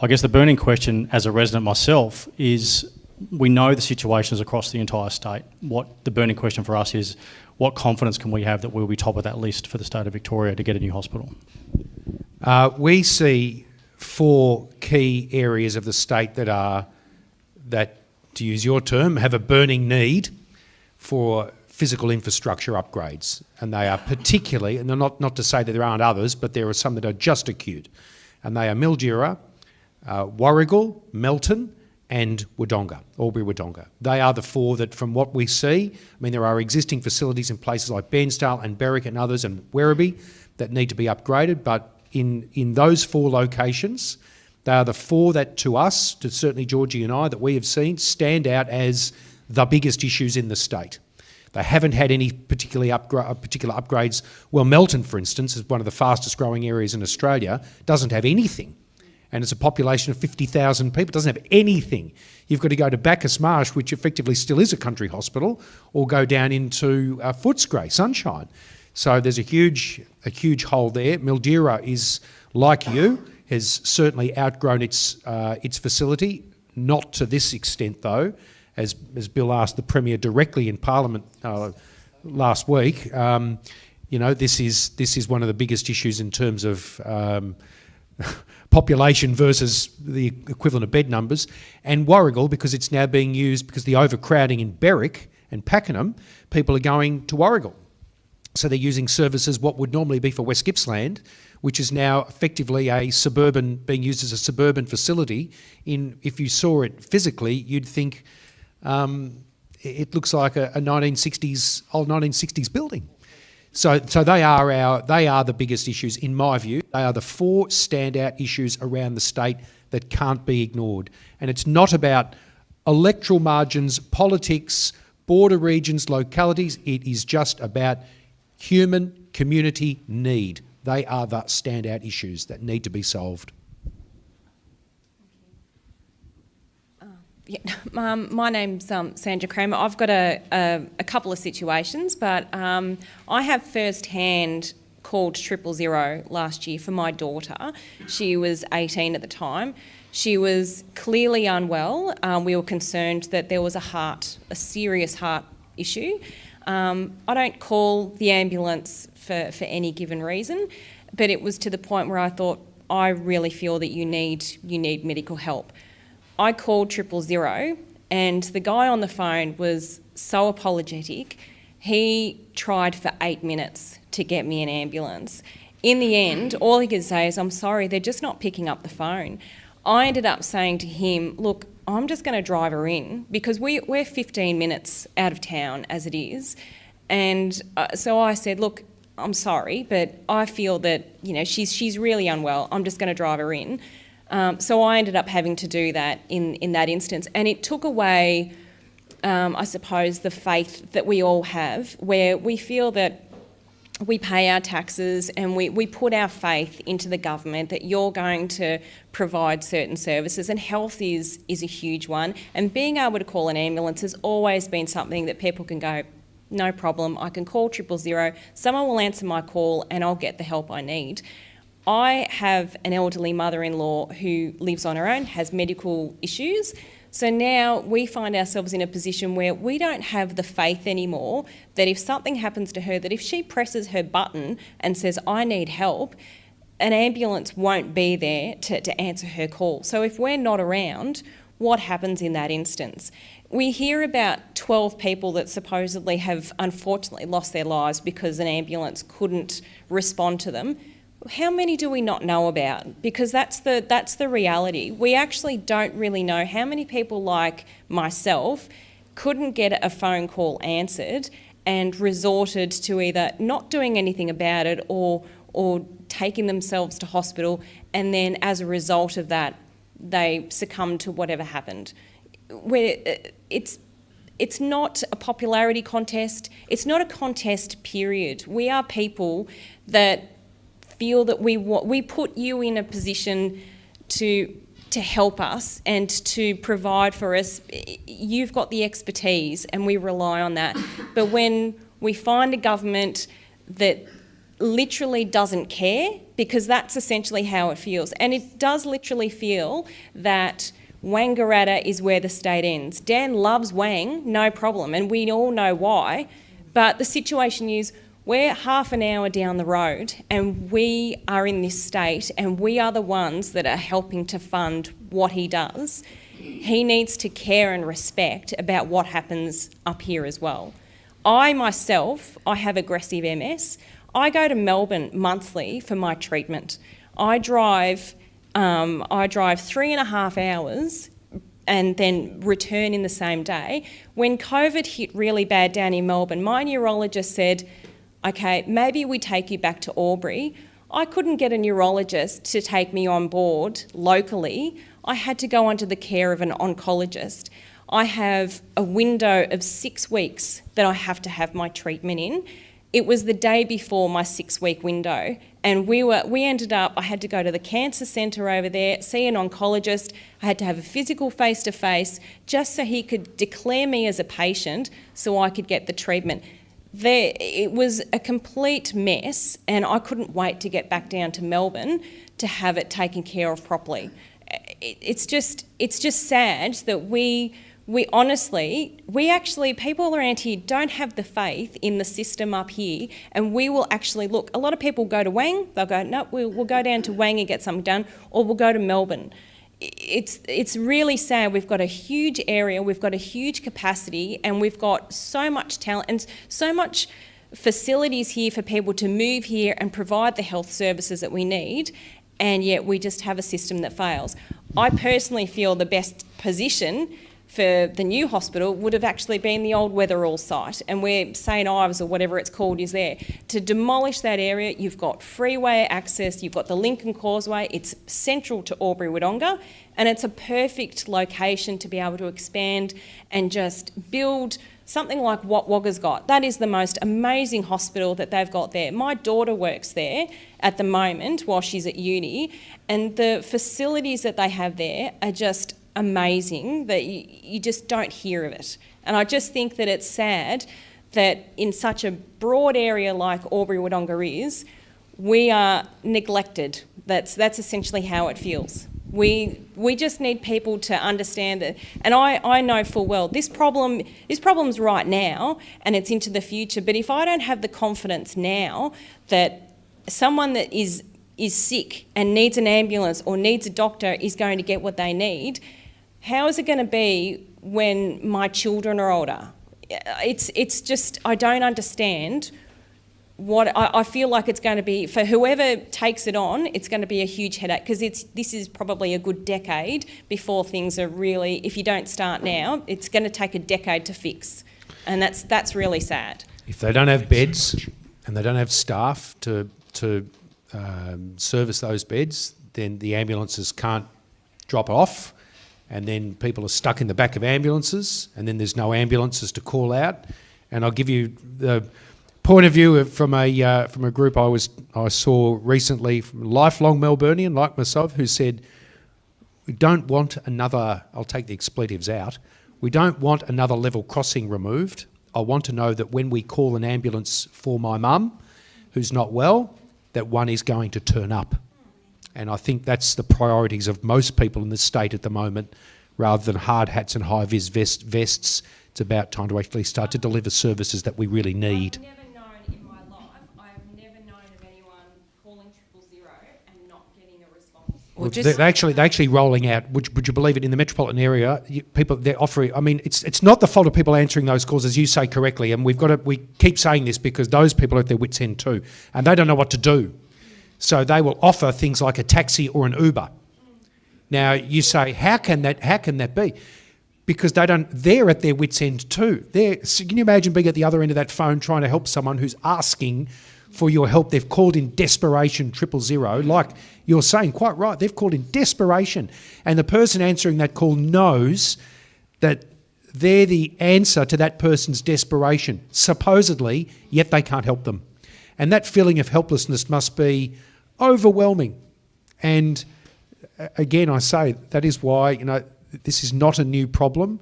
I guess the burning question as a resident myself is, we know the situations across the entire state. What the burning question for us is, what confidence can we have that we'll be top of that list for the state of Victoria to get a new hospital? We see 4 key areas of the state that, to use your term, have a burning need for physical infrastructure upgrades. And they are particularly, and not to say that there aren't others, but there are some that are just acute. And they are Mildura, Warrigal, Melton, and Wodonga, Albury-Wodonga. They are the 4 that, from what we see, I mean, there are existing facilities in places like Bairnsdale and Berwick and others and Werribee that need to be upgraded, but in those 4 locations, they are the 4 that, to us, to certainly Georgie and I, that we have seen, stand out as the biggest issues in the state. They haven't had any particular upgrades. Well, Melton, for instance, is one of the fastest growing areas in Australia, doesn't have anything. And it's a population of 50,000 people, doesn't have anything. You've got to go to Bacchus Marsh, which effectively still is a country hospital, or go down into Footscray, Sunshine. So there's a huge hole there. Mildura is, like you, has certainly outgrown its facility, not to this extent though. As Bill asked the Premier directly in Parliament last week, you know, this is one of the biggest issues in terms of population versus the equivalent of bed numbers. And Warrigal, because it's now being used, because the overcrowding in Berwick and Pakenham, people are going to Warrigal. So they're using services what would normally be for West Gippsland, which is now effectively being used as a suburban facility. If you saw it physically, you'd think, it looks like a old 1960s building. So they are the biggest issues in my view. They are the 4 standout issues around the state that can't be ignored. And it's not about electoral margins, politics, border regions, localities. It is just about human community need. They are the standout issues that need to be solved. Yeah, my name's Sandra Kramer. I've got a couple of situations, but I have first-hand called 000 last year for my daughter. She was 18 at the time. She was clearly unwell. We were concerned that there was a serious heart issue. I don't call the ambulance for any given reason, but it was to the point where I thought, I really feel that you need medical help. I called 000 and the guy on the phone was so apologetic. He tried for 8 minutes to get me an ambulance. In the end, all he could say is, I'm sorry, they're just not picking up the phone. I ended up saying to him, look, I'm just going to drive her in because we're 15 minutes out of town as it is. And so I said, look, I'm sorry, but I feel that, you know, she's really unwell. I'm just going to drive her in. So I ended up having to do that in that instance. And it took away, I suppose, the faith that we all have, where we feel that we pay our taxes and we put our faith into the government that you're going to provide certain services, and health is a huge one. And being able to call an ambulance has always been something that people can go, no problem. I can call 000, someone will answer my call and I'll get the help I need. I have an elderly mother-in-law who lives on her own, has medical issues. So now we find ourselves in a position where we don't have the faith anymore that if something happens to her, that if she presses her button and says, I need help, an ambulance won't be there to answer her call. So if we're not around, what happens in that instance? We hear about 12 people that supposedly have unfortunately lost their lives because an ambulance couldn't respond to them. How many do we not know about? Because that's the reality. We actually don't really know how many people like myself couldn't get a phone call answered and resorted to either not doing anything about it or taking themselves to hospital, and then as a result of that, they succumbed to whatever happened. It's not a popularity contest. It's not a contest, period. We are people that feel that we put you in a position to help us and to provide for us. You've got the expertise and we rely on that. But when we find a government that literally doesn't care, because that's essentially how it feels, and it does literally feel that Wangaratta is where the state ends. Dan loves Wang, no problem, and we all know why, but the situation is we're half an hour down the road and we are in this state and we are the ones that are helping to fund what he does. He needs to care and respect about what happens up here as well. I have aggressive MS. I go to Melbourne monthly for my treatment. I drive 3.5 hours and then return in the same day. When COVID hit really bad down in Melbourne, my neurologist said, okay, maybe we take you back to Albury. I couldn't get a neurologist to take me on board locally. I had to go under the care of an oncologist. I have a window of 6 weeks that I have to have my treatment in. It was the day before my 6-week window, and I had to go to the cancer centre over there, see an oncologist. I had to have a physical face-to-face just so he could declare me as a patient so I could get the treatment. It was a complete mess, and I couldn't wait to get back down to Melbourne to have it taken care of properly. It's just sad that people around here don't have the faith in the system up here, and we will actually look. A lot of people go to Wang, they'll go, no, we'll go down to Wang and get something done, or we'll go to Melbourne. It's really sad. We've got a huge area, we've got a huge capacity, and we've got so much talent and so much facilities here for people to move here and provide the health services that we need, and yet we just have a system that fails. I personally feel the best position for the new hospital would have actually been the old Wetherall site, and where St Ives or whatever it's called is there. To demolish that area, you've got freeway access, you've got the Lincoln Causeway, it's central to Albury Wodonga, and it's a perfect location to be able to expand and just build something like what Wagga's got. That is the most amazing hospital that they've got there. My daughter works there at the moment while she's at uni, and the facilities that they have there are just amazing that you just don't hear of it. And I just think that it's sad that in such a broad area like Albury Wodonga is, we are neglected. That's essentially how it feels. We just need people to understand that. And I know full well this problem's right now and it's into the future, but if I don't have the confidence now that someone that is sick and needs an ambulance or needs a doctor is going to get what they need, how is it going to be when my children are older? It's just, I don't understand what I feel like it's going to be. For whoever takes it on, it's going to be a huge headache, because this is probably a good decade before things are really, if you don't start now, it's going to take a decade to fix. And that's really sad. If they don't have beds and they don't have staff to service those beds, then the ambulances can't drop off, and then people are stuck in the back of ambulances, and then there's no ambulances to call out. And I'll give you the point of view from a group I saw recently, from a lifelong Melburnian like myself, who said, we don't want another, I'll take the expletives out, we don't want another level crossing removed I want to know that when we call an ambulance for my mum, who's not well, that one is going to turn up. And I think that's the priorities of most people in the state at the moment, rather than hard hats and high-vis vests. It's about time to actually start to deliver services that we really need. I've never known in my life, I've never known of anyone calling 000 and not getting a response. Well, They're actually rolling out. Would you believe it? In the metropolitan area, they're offering. I mean, it's not the fault of people answering those calls, as you say correctly, and we keep saying this because those people are at their wits' end too, and they don't know what to do. So they will offer things like a taxi or an Uber. Now you say, how can that be? Because they're at their wits' end too. Can you imagine being at the other end of that phone trying to help someone who's asking for your help? They've called in desperation 000, like you're saying, quite right, they've called in desperation. And the person answering that call knows that they're the answer to that person's desperation, supposedly, yet they can't help them. And that feeling of helplessness must be overwhelming. And again, I say that is why, this is not a new problem.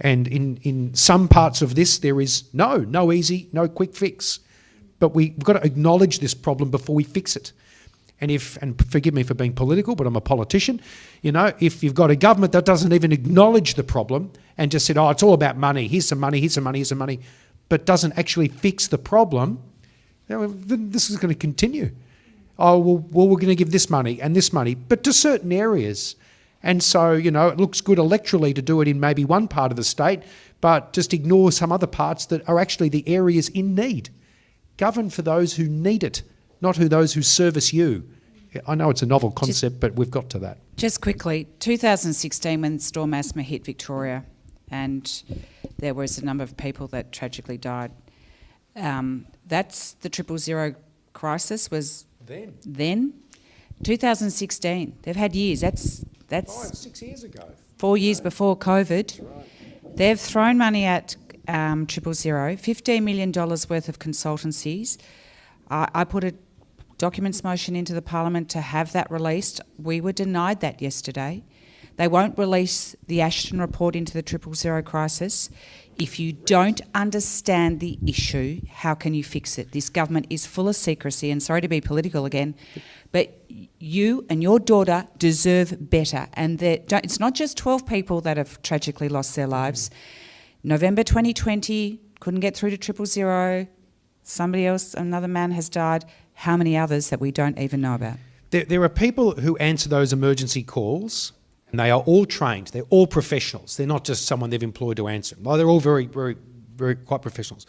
And in some parts of this, there is no easy, no quick fix. But we've got to acknowledge this problem before we fix it. And forgive me for being political, but I'm a politician, if you've got a government that doesn't even acknowledge the problem and just said, it's all about money, here's some money, here's some money, here's some money, but doesn't actually fix the problem, then this is going to continue. We're going to give this money and this money, but to certain areas. And so, it looks good electorally to do it in maybe one part of the state, but just ignore some other parts that are actually the areas in need. Govern for those who need it, not those who service you. I know it's a novel concept, but we've got to that. Just quickly, 2016 when Storm Asthma hit Victoria and there was a number of people that tragically died. That's the 000 crisis was then. 2016. They've had years. That's 6 years ago. 4 years before COVID. Right. They've thrown money at 000, $15 million worth of consultancies. I put a documents motion into the Parliament to have that released. We were denied that yesterday. They won't release the Ashton report into the 000 crisis. If you don't understand the issue, how can you fix it? This government is full of secrecy, and sorry to be political again, but you and your daughter deserve better. And it's not just 12 people that have tragically lost their lives. November 2020, couldn't get through to 000. Somebody else, another man has died. How many others that we don't even know about? There are people who answer those emergency calls, and they are all trained. They're all professionals. They're not just someone they've employed to answer them. Well, they're all very, very, very quite professionals.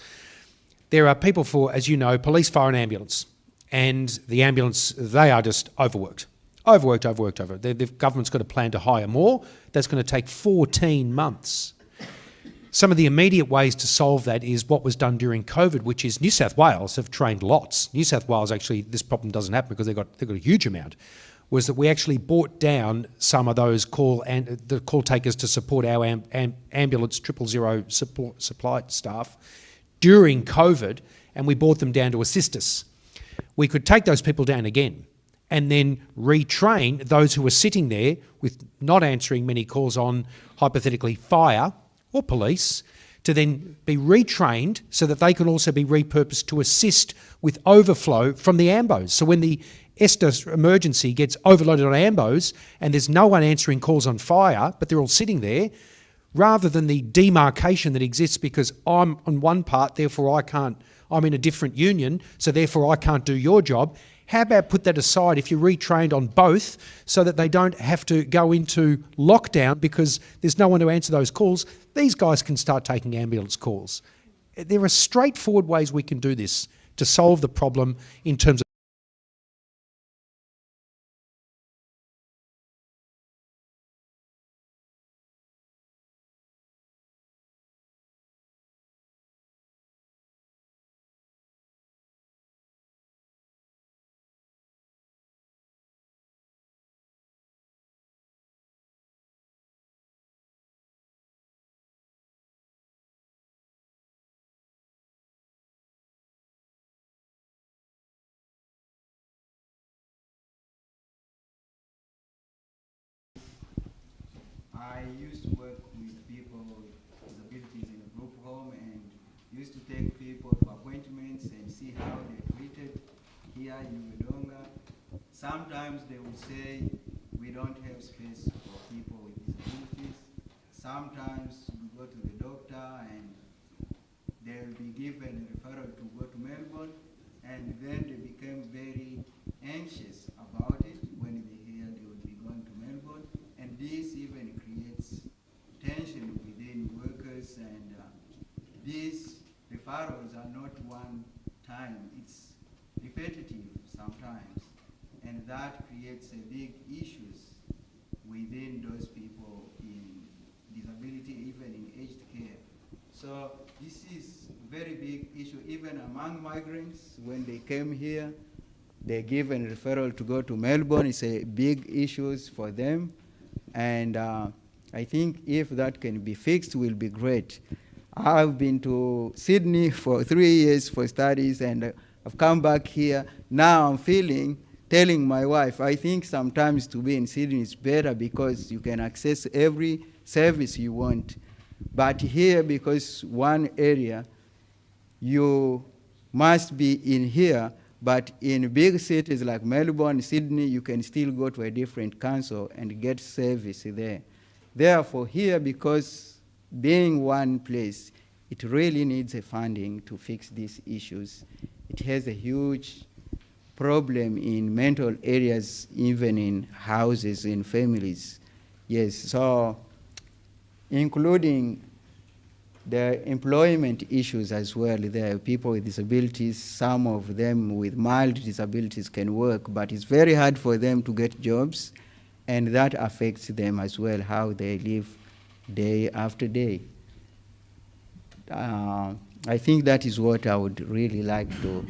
There are people for, as you know, police, fire and ambulance. And the ambulance, they are just overworked. The government's got a plan to hire more. That's going to take 14 months. Some of the immediate ways to solve that is what was done during COVID, which is New South Wales have trained lots. New South Wales, actually, this problem doesn't happen because they've got a huge amount, was that we actually brought down some of those call takers to support our ambulance 000 supply staff during COVID, and we brought them down to assist us. We could take those people down again and then retrain those who were sitting there with not answering many calls on, hypothetically, fire or police, to then be retrained so that they can also be repurposed to assist with overflow from the AMBOs. So when the ESTA emergency gets overloaded on AMBOs and there's no one answering calls on fire, but they're all sitting there, rather than the demarcation that exists because I'm on one part, therefore I can't, I'm in a different union, so therefore I can't do your job. How about put that aside if you're retrained on both so that they don't have to go into lockdown because there's no one to answer those calls? These guys can start taking ambulance calls. There are straightforward ways we can do this to solve the problem in terms of I used to work with people with disabilities in a group home and used to take people to appointments and see how they're treated here in Wodonga. Sometimes they will say, we don't have space for people with disabilities. Sometimes we go to the doctor and they'll be given a referral to go to Melbourne, and then they became very anxious about it when they hear they will be going to Melbourne, and this even creates tension within workers, and these referrals are not one time, it's repetitive sometimes, and that creates a big issues within those people in disability, even in aged care. So this is a very big issue, even among migrants. When they came here, they're given referral to go to Melbourne. It's a big issue for them. And I think if that can be fixed, will be great. I've been to Sydney for 3 years for studies, and I've come back here. Now I'm telling my wife, I think sometimes to be in Sydney is better because you can access every service you want. But here, because one area, you must be in here, but in big cities like Melbourne, Sydney, you can still go to a different council and get service there. Therefore, here, because being one place, it really needs a funding to fix these issues. It has a huge problem in mental areas, even in houses, in families. Yes, so including the employment issues as well. There are people with disabilities, some of them with mild disabilities can work, but it's very hard for them to get jobs, and that affects them as well, how they live day after day. I think that is what I would really like to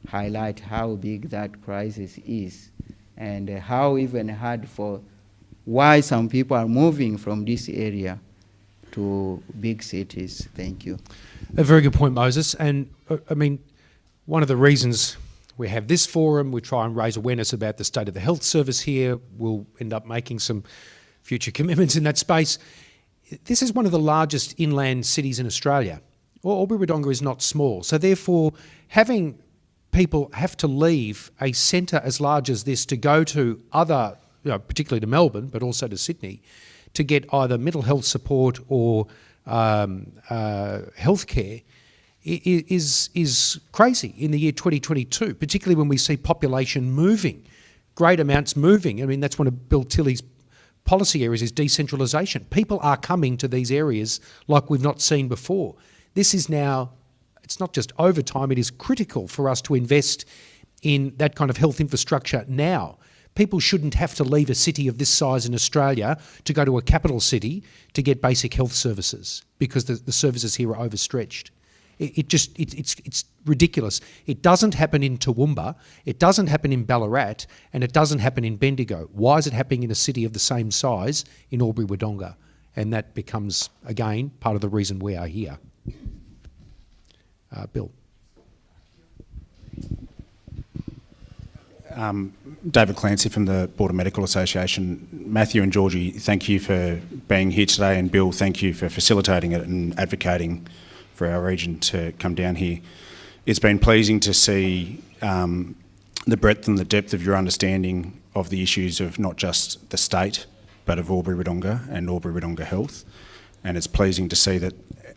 highlight, how big that crisis is, and how even hard for why some people are moving from this area to big cities. Thank you. A very good point, Moses. And I mean, one of the reasons we have this forum, we try and raise awareness about the state of the health service here. We'll end up making some future commitments in that space. This is one of the largest inland cities in Australia. Albury-Wodonga is not small. So therefore, having people have to leave a centre as large as this to go to other, particularly to Melbourne, but also to Sydney, to get either mental health support or healthcare is crazy in the year 2022, particularly when we see population moving, great amounts moving. I mean, that's one of Bill Tilley's policy areas is decentralisation. People are coming to these areas like we've not seen before. This is now, it's not just overtime, it is critical for us to invest in that kind of health infrastructure now. People shouldn't have to leave a city of this size in Australia to go to a capital city to get basic health services because the services here are overstretched. It's ridiculous. It doesn't happen in Toowoomba, it doesn't happen in Ballarat, and it doesn't happen in Bendigo. Why is it happening in a city of the same size in Albury-Wodonga? And that becomes, again, part of the reason we are here. Bill. David Clancy from the Border Medical Association. Matthew and Georgie, thank you for being here today, and Bill, thank you for facilitating it and advocating for our region to come down here. It's been pleasing to see the breadth and the depth of your understanding of the issues of not just the state, but of Albury-Wodonga and Albury-Wodonga Health. And it's pleasing to see that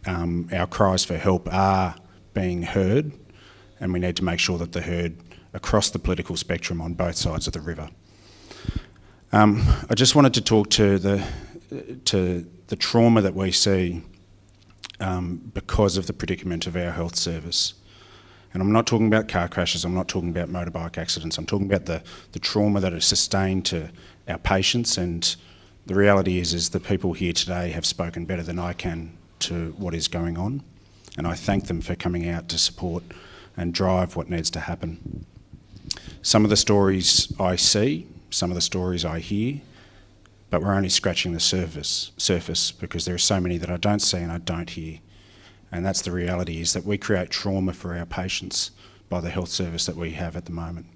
our cries for help are being heard, and we need to make sure that they're heard across the political spectrum on both sides of the river. I just wanted to talk to the trauma that we see because of the predicament of our health service. And I'm not talking about car crashes, I'm not talking about motorbike accidents, I'm talking about the trauma that is sustained to our patients, and the reality is the people here today have spoken better than I can to what is going on, and I thank them for coming out to support and drive what needs to happen. Some of the stories I see, some of the stories I hear, but we're only scratching the surface because there are so many that I don't see and I don't hear. And that's the reality, is that we create trauma for our patients by the health service that we have at the moment.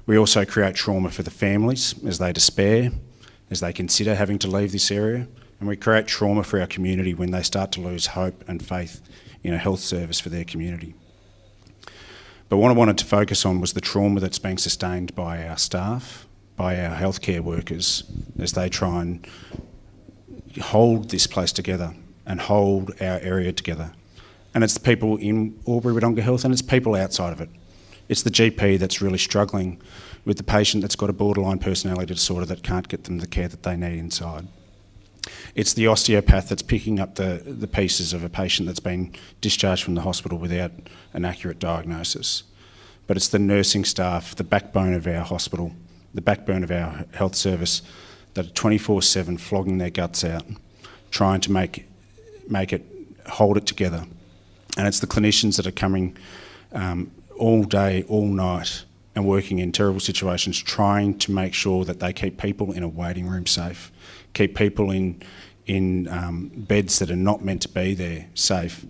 We also create trauma for the families as they despair, as they consider having to leave this area, and we create trauma for our community when they start to lose hope and faith health service for their community. But what I wanted to focus on was the trauma that's being sustained by our staff, by our healthcare workers, as they try and hold this place together and hold our area together. And it's the people in Albury Wodonga Health, and it's people outside of it. It's the GP that's really struggling with the patient that's got a borderline personality disorder that can't get them the care that they need inside. It's the osteopath that's picking up the pieces of a patient that's been discharged from the hospital without an accurate diagnosis. But it's the nursing staff, the backbone of our hospital, the backbone of our health service, that are 24/7 flogging their guts out, trying to make it, hold it together. And it's the clinicians that are coming all day, all night, and working in terrible situations, trying to make sure that they keep people in a waiting room safe, keep people in beds that are not meant to be there safe,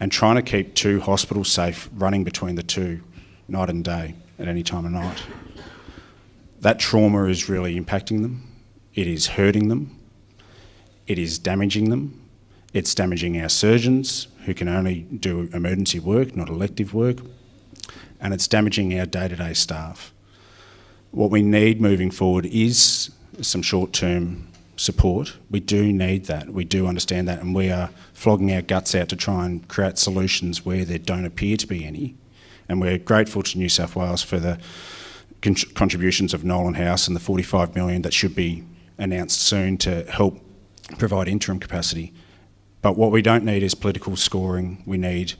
and trying to keep two hospitals safe, running between the two night and day at any time of night. That trauma is really impacting them. It is hurting them. It is damaging them. It's damaging our surgeons, who can only do emergency work, not elective work. And it's damaging our day-to-day staff. What we need moving forward is some short-term support. We do need that. We do understand that, and we are flogging our guts out to try and create solutions where there don't appear to be any. And we're grateful to New South Wales for the contributions of Nolan House and the $45 million that should be announced soon to help provide interim capacity. But what we don't need is political scoring. We need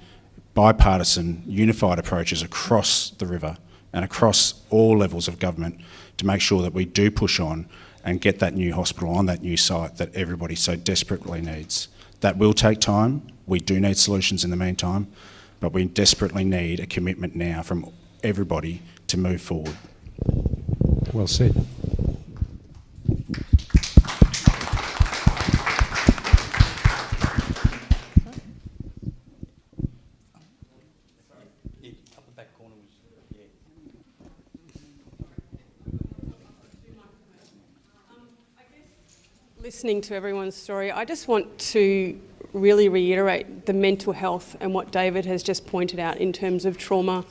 bipartisan, unified approaches across the river and across all levels of government to make sure that we do push on and get that new hospital on that new site that everybody so desperately needs. That will take time. We do need solutions in the meantime, but we desperately need a commitment now from everybody to move forward. Well said. Listening to everyone's story, I just want to really reiterate the mental health and what David has just pointed out in terms of trauma,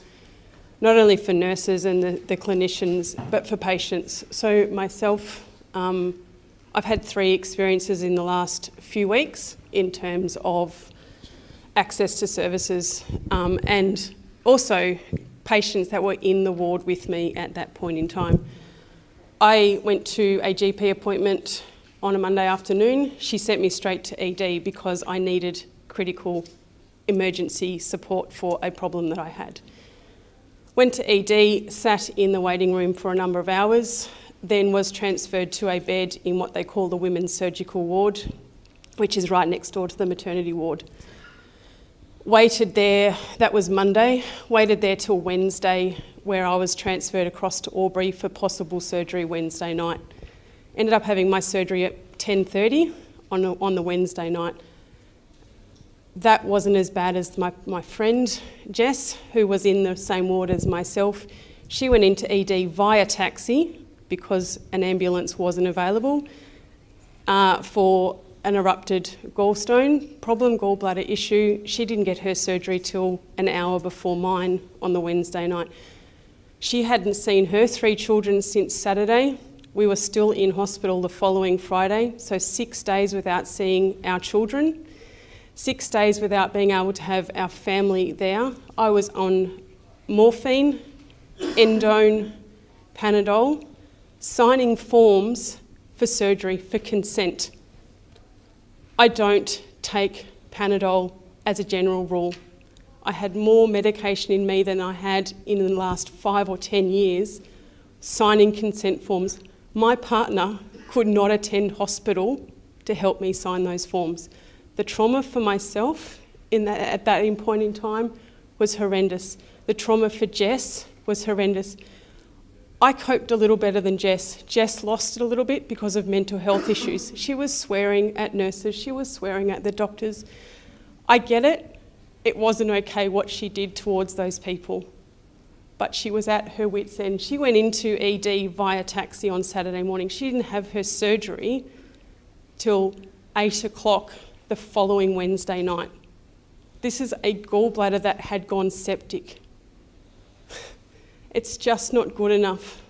not only for nurses and the clinicians, but for patients. So myself, I've had 3 experiences in the last few weeks in terms of access to services and also patients that were in the ward with me at that point in time. I went to a GP appointment on a Monday afternoon. She sent me straight to ED because I needed critical emergency support for a problem that I had. Went to ED, sat in the waiting room for a number of hours, then was transferred to a bed in what they call the women's surgical ward, which is right next door to the maternity ward. Waited there, that was Monday, waited there till Wednesday, where I was transferred across to Albury for possible surgery Wednesday night. Ended up having my surgery at 10:30 on the Wednesday night. That wasn't as bad as my friend Jess, who was in the same ward as myself. She went into ED via taxi because an ambulance wasn't available for an erupted gallstone problem, gallbladder issue. She didn't get her surgery till an hour before mine on the Wednesday night. She hadn't seen her 3 children since Saturday. We were still in hospital the following Friday, so 6 days without seeing our children, 6 days without being able to have our family there. I was on morphine, endone, Panadol, signing forms for surgery, for consent. I don't take Panadol as a general rule. I had more medication in me than I had in the last 5 or 10 years, signing consent forms. My partner could not attend hospital to help me sign those forms. The trauma for myself at that point in time was horrendous. The trauma for Jess was horrendous. I coped a little better than Jess. Jess lost it a little bit because of mental health issues. She was swearing at nurses, she was swearing at the doctors. I get it, it wasn't okay what she did towards those people, but she was at her wit's end. She went into ED via taxi on Saturday morning. She didn't have her surgery till 8 o'clock the following Wednesday night. This is a gallbladder that had gone septic. It's just not good enough.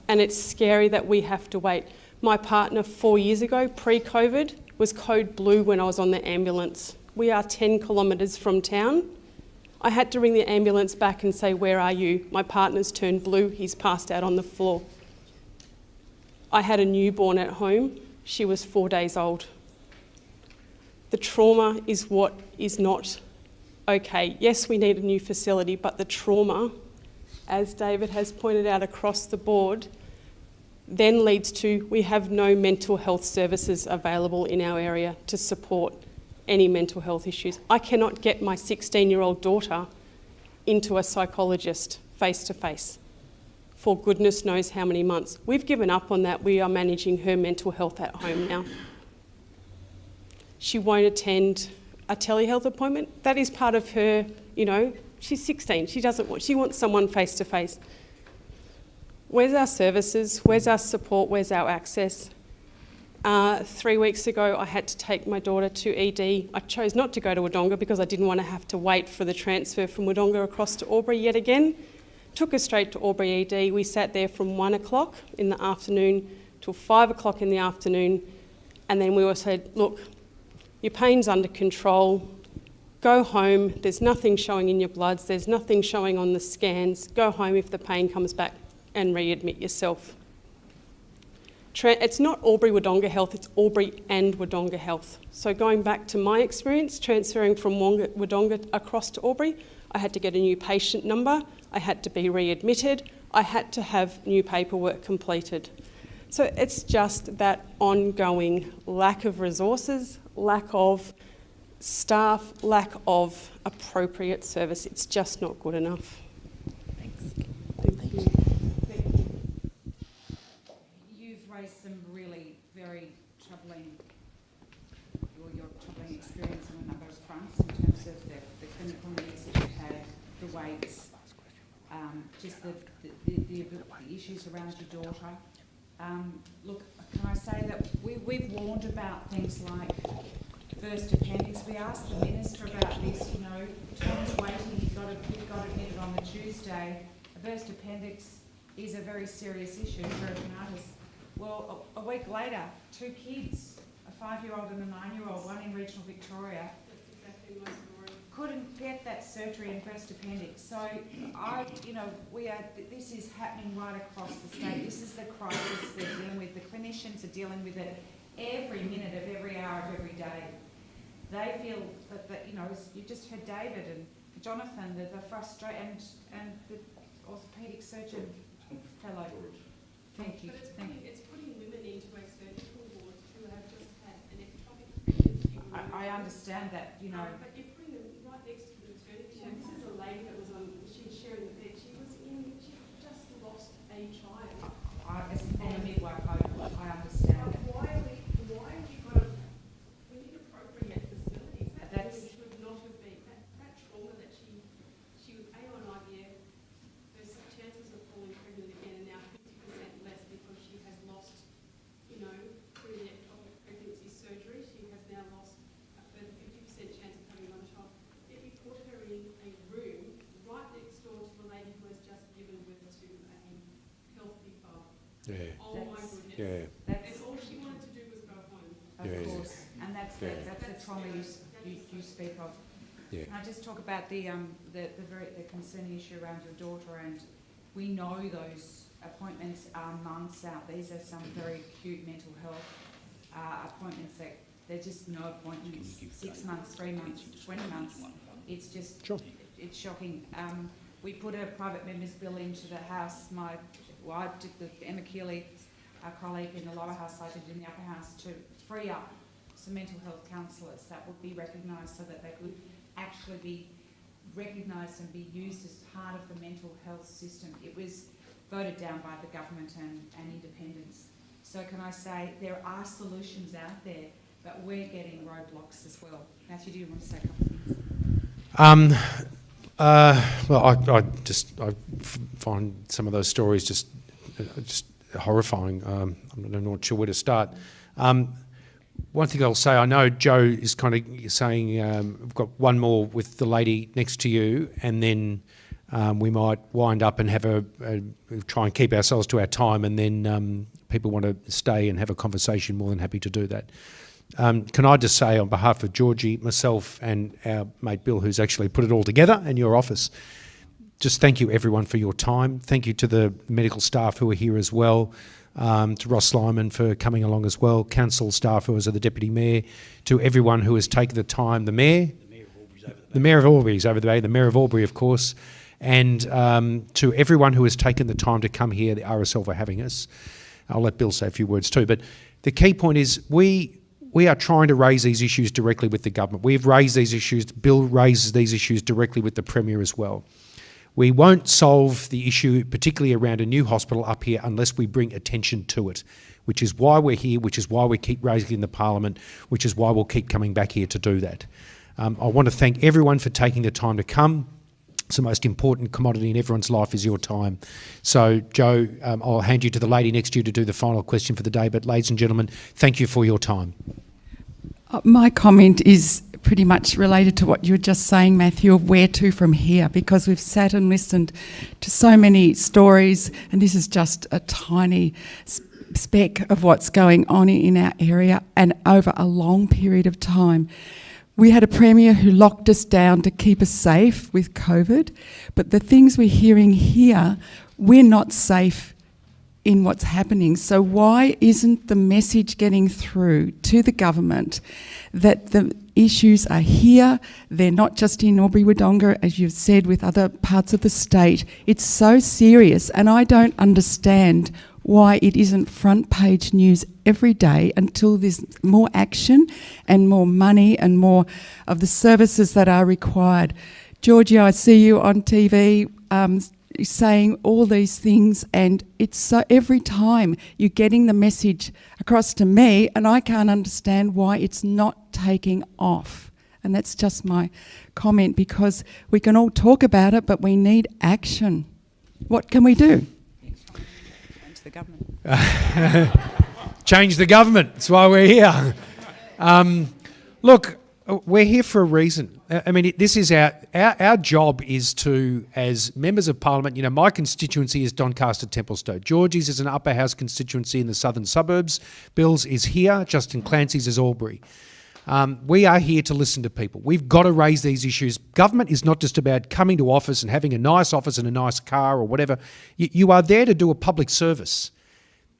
And it's scary that we have to wait. My partner 4 years ago, pre-COVID, was code blue when I was on the ambulance. We are 10 kilometres from town. I had to ring the ambulance back and say, "Where are you?" My partner's turned blue, he's passed out on the floor. I had a newborn at home, she was 4 days old. The trauma is what is not okay. Yes, we need a new facility, but the trauma, as David has pointed out across the board, then leads to we have no mental health services available in our area to support any mental health issues. I cannot get my 16-year-old daughter into a psychologist face-to-face for goodness knows how many months. We've given up on that. We are managing her mental health at home now. She won't attend a telehealth appointment. That is part of her, she's 16. She wants someone face-to-face. Where's our services? Where's our support? Where's our access? 3 weeks ago, I had to take my daughter to ED. I chose not to go to Wodonga because I didn't want to have to wait for the transfer from Wodonga across to Albury yet again. Took her straight to Albury ED. We sat there from 1 o'clock in the afternoon till 5 o'clock in the afternoon. And then we all said, "Look, your pain's under control. Go home. There's nothing showing in your bloods. There's nothing showing on the scans. Go home if the pain comes back and readmit yourself." It's not Albury-Wodonga Health, it's Albury and Wodonga Health. So going back to my experience, transferring from Wodonga across to Albury, I had to get a new patient number, I had to be readmitted, I had to have new paperwork completed. So it's just that ongoing lack of resources, lack of staff, lack of appropriate service. It's just not good enough. Some really very troubling experience on a number of fronts in terms of the clinical needs that you've had, the weights, just the issues around your daughter. Look, can I say that we've warned about things like burst appendix. We asked the minister about this, Tom's waiting, he got admitted on the Tuesday. A burst appendix is a very serious issue for peritonitis. Well, a week later, 2 kids, a 5-year-old and a 9-year-old, one in regional Victoria, couldn't get that surgery and burst appendix. So, this is happening right across the state. This is the crisis they're dealing with. The clinicians are dealing with it every minute of every hour of every day. They feel that you just heard David and Jonathan, the frustration and the orthopaedic surgeon fellow. Thank you. It's putting women into a surgical ward who have just had an ectopic pregnancy. I understand that, But you're putting them right next to the maternity ward. This is a lady that was she was sharing the bed. She just lost a child. As a midwife, I understand that. Why have you got we need appropriate facilities. That should not have been. That trauma that she was on IVF, there's chances of falling pregnant again, and now 50% less because she has lost, through the ectopic pregnancy surgery, she has now lost a further 50% chance of having another child. If you put her in a room right next door to the lady who has just given birth to a healthy father. Yeah. Oh my goodness. Yeah. And all she wanted to do was go home. Of course, and that's the trauma you speak of. Yeah. Can I just talk about the concerning issue around your daughter? And we know those appointments are months out. These are some very acute mental health appointments that they're just no appointments. 6 months, 3 months, 20 months. It's just it's shocking. We put a private member's bill into the House. My wife did, Emma Keeley, our colleague in the lower house, I did in the upper house, to free up some mental health counsellors that would be recognised so that they could actually be recognised and be used as part of the mental health system. It was voted down by the government and independents. So can I say there are solutions out there, but we're getting roadblocks as well. Matthew, do you want to say a couple of things? I find some of those stories just horrifying. I'm not sure where to start. One thing I'll say, I know Joe is kind of saying we've got one more with the lady next to you, and then we might wind up and have try and keep ourselves to our time, and then people want to stay and have a conversation, more than happy to do that. Can I just say on behalf of Georgie, myself and our mate Bill, who's actually put it all together, and your office, just thank you everyone for your time. Thank you to the medical staff who are here as well, to Ross Lyman for coming along as well, council staff who was the Deputy Mayor, to everyone who has taken the time, the Mayor of Albury's over the bay, the Mayor of Albury of course, and to everyone who has taken the time to come here, the RSL for having us. I'll let Bill say a few words too, but the key point is we are trying to raise these issues directly with the government. We've raised these issues, Bill raises these issues directly with the Premier as well. We won't solve the issue, particularly around a new hospital up here, unless we bring attention to it, which is why we're here, which is why we keep raising it in the Parliament, which is why we'll keep coming back here to do that. I want to thank everyone for taking the time to come. It's the most important commodity in everyone's life is your time. So, Joe, I'll hand you to the lady next to you to do the final question for the day. But, ladies and gentlemen, thank you for your time. My comment is pretty much related to what you were just saying, Matthew, of where to from here, because we've sat and listened to so many stories, and this is just a tiny speck of what's going on in our area and over a long period of time. We had a Premier who locked us down to keep us safe with COVID, but the things we're hearing here, we're not safe in what's happening. So why isn't the message getting through to the government that the issues are here? They're not just in Albury Wodonga, as you've said, with other parts of the state. It's so serious, and I don't understand why it isn't front page news every day until there's more action and more money and more of the services that are required. Georgie, I see you on TV saying all these things, and it's so every time you're getting the message across to me, and I can't understand why it's not taking off. And that's just my comment, because we can all talk about it, but we need action. What can we do? Change the government. Change the government. That's why we're here. Look, we're here for a reason. I mean, this is our job is to, as members of Parliament, you know, my constituency is Doncaster-Templestowe. Georgie's is an upper house constituency in the southern suburbs. Bill's is here. Justin Clancy's is Albury. We are here to listen to people. We've got to raise these issues. Government is not just about coming to office and having a nice office and a nice car or whatever. You are there to do a public service.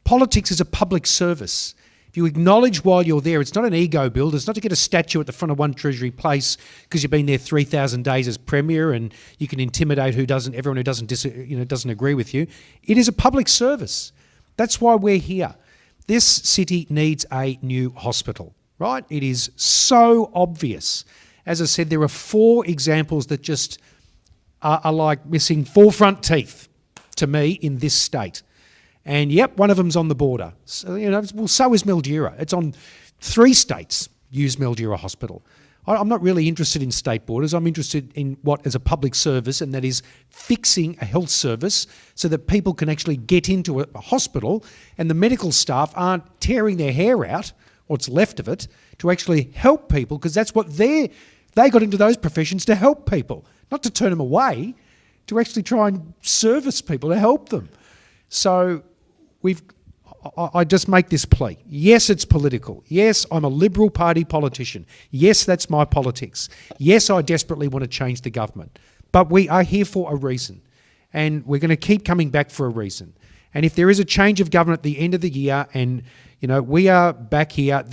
Politics is a public service. If you acknowledge while you're there, it's not an ego build. It's not to get a statue at the front of One Treasury Place because you've been there 3,000 days as Premier and you can intimidate everyone who doesn't agree with you. It is a public service. That's why we're here. This city needs a new hospital, right? It is so obvious. As I said, there are 4 examples that just are like missing 4 front teeth to me in this state. And yep, one of them's on the border. So, well, so is Mildura. It's on 3 states use Mildura Hospital. I'm not really interested in state borders. I'm interested in what is a public service, and that is fixing a health service so that people can actually get into a hospital and the medical staff aren't tearing their hair out, or what's left of it, to actually help people, because that's what they got into those professions to help people, not to turn them away, to actually try and service people, to help them. So I just make this plea. Yes, it's political. Yes, I'm a Liberal Party politician. Yes, that's my politics. Yes, I desperately want to change the government. But we are here for a reason. And we're going to keep coming back for a reason. And if there is a change of government at the end of the year and, we are back here,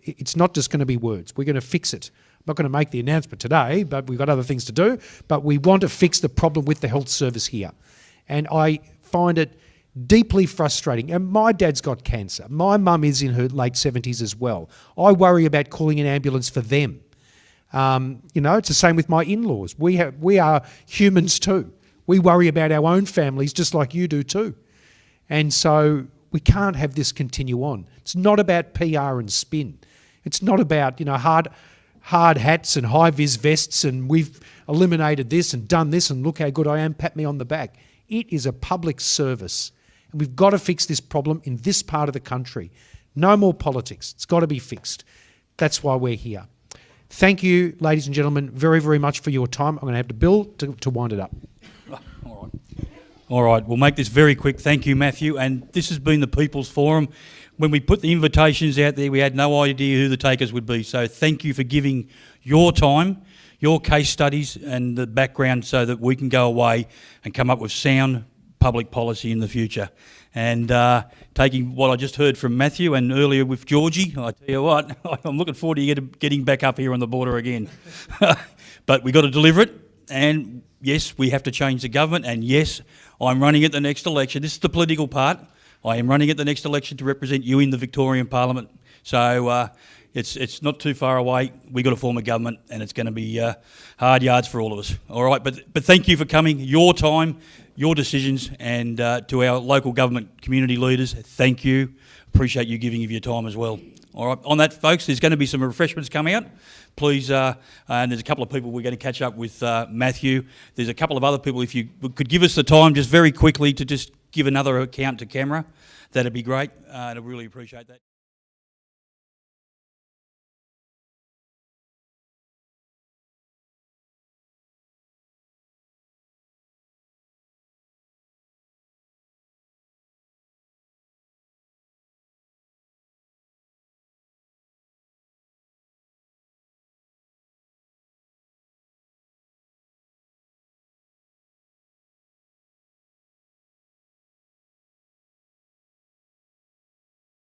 it's not just going to be words. We're going to fix it. I'm not going to make the announcement today, but we've got other things to do. But we want to fix the problem with the health service here. And I find it deeply frustrating. And my dad's got cancer. My mum is in her late 70s as well. I worry about calling an ambulance for them. It's the same with my in-laws. We are humans too. We worry about our own families just like you do too. And so we can't have this continue on. It's not about PR and spin. It's not about, hard hats and high-vis vests and we've eliminated this and done this and look how good I am, pat me on the back. It is a public service. And we've got to fix this problem in this part of the country. No more politics. It's got to be fixed. That's why we're here. Thank you, ladies and gentlemen, very, very much for your time. I'm going to have to Bill to wind it up. All right, we'll make this very quick. Thank you, Matthew. And this has been the People's Forum. When we put the invitations out there, we had no idea who the takers would be. So thank you for giving your time, your case studies and the background so that we can go away and come up with sound public policy in the future. And taking what I just heard from Matthew and earlier with Georgie, I tell you what, I'm looking forward to getting back up here on the border again. But we've got to deliver it. And yes, we have to change the government. And yes, I'm running at the next election. This is the political part. I am running at the next election to represent you in the Victorian Parliament. So it's not too far away. We've got to form a government, and it's going to be hard yards for all of us. All right, but thank you for coming. Your time, your decisions, and to our local government community leaders, thank you. Appreciate you giving of your time as well. All right, on that, folks, there's going to be some refreshments coming out. Please, and there's a couple of people we're going to catch up with Matthew. There's a couple of other people. If you could give us the time just very quickly to just give another account to camera, that'd be great. And I really appreciate that.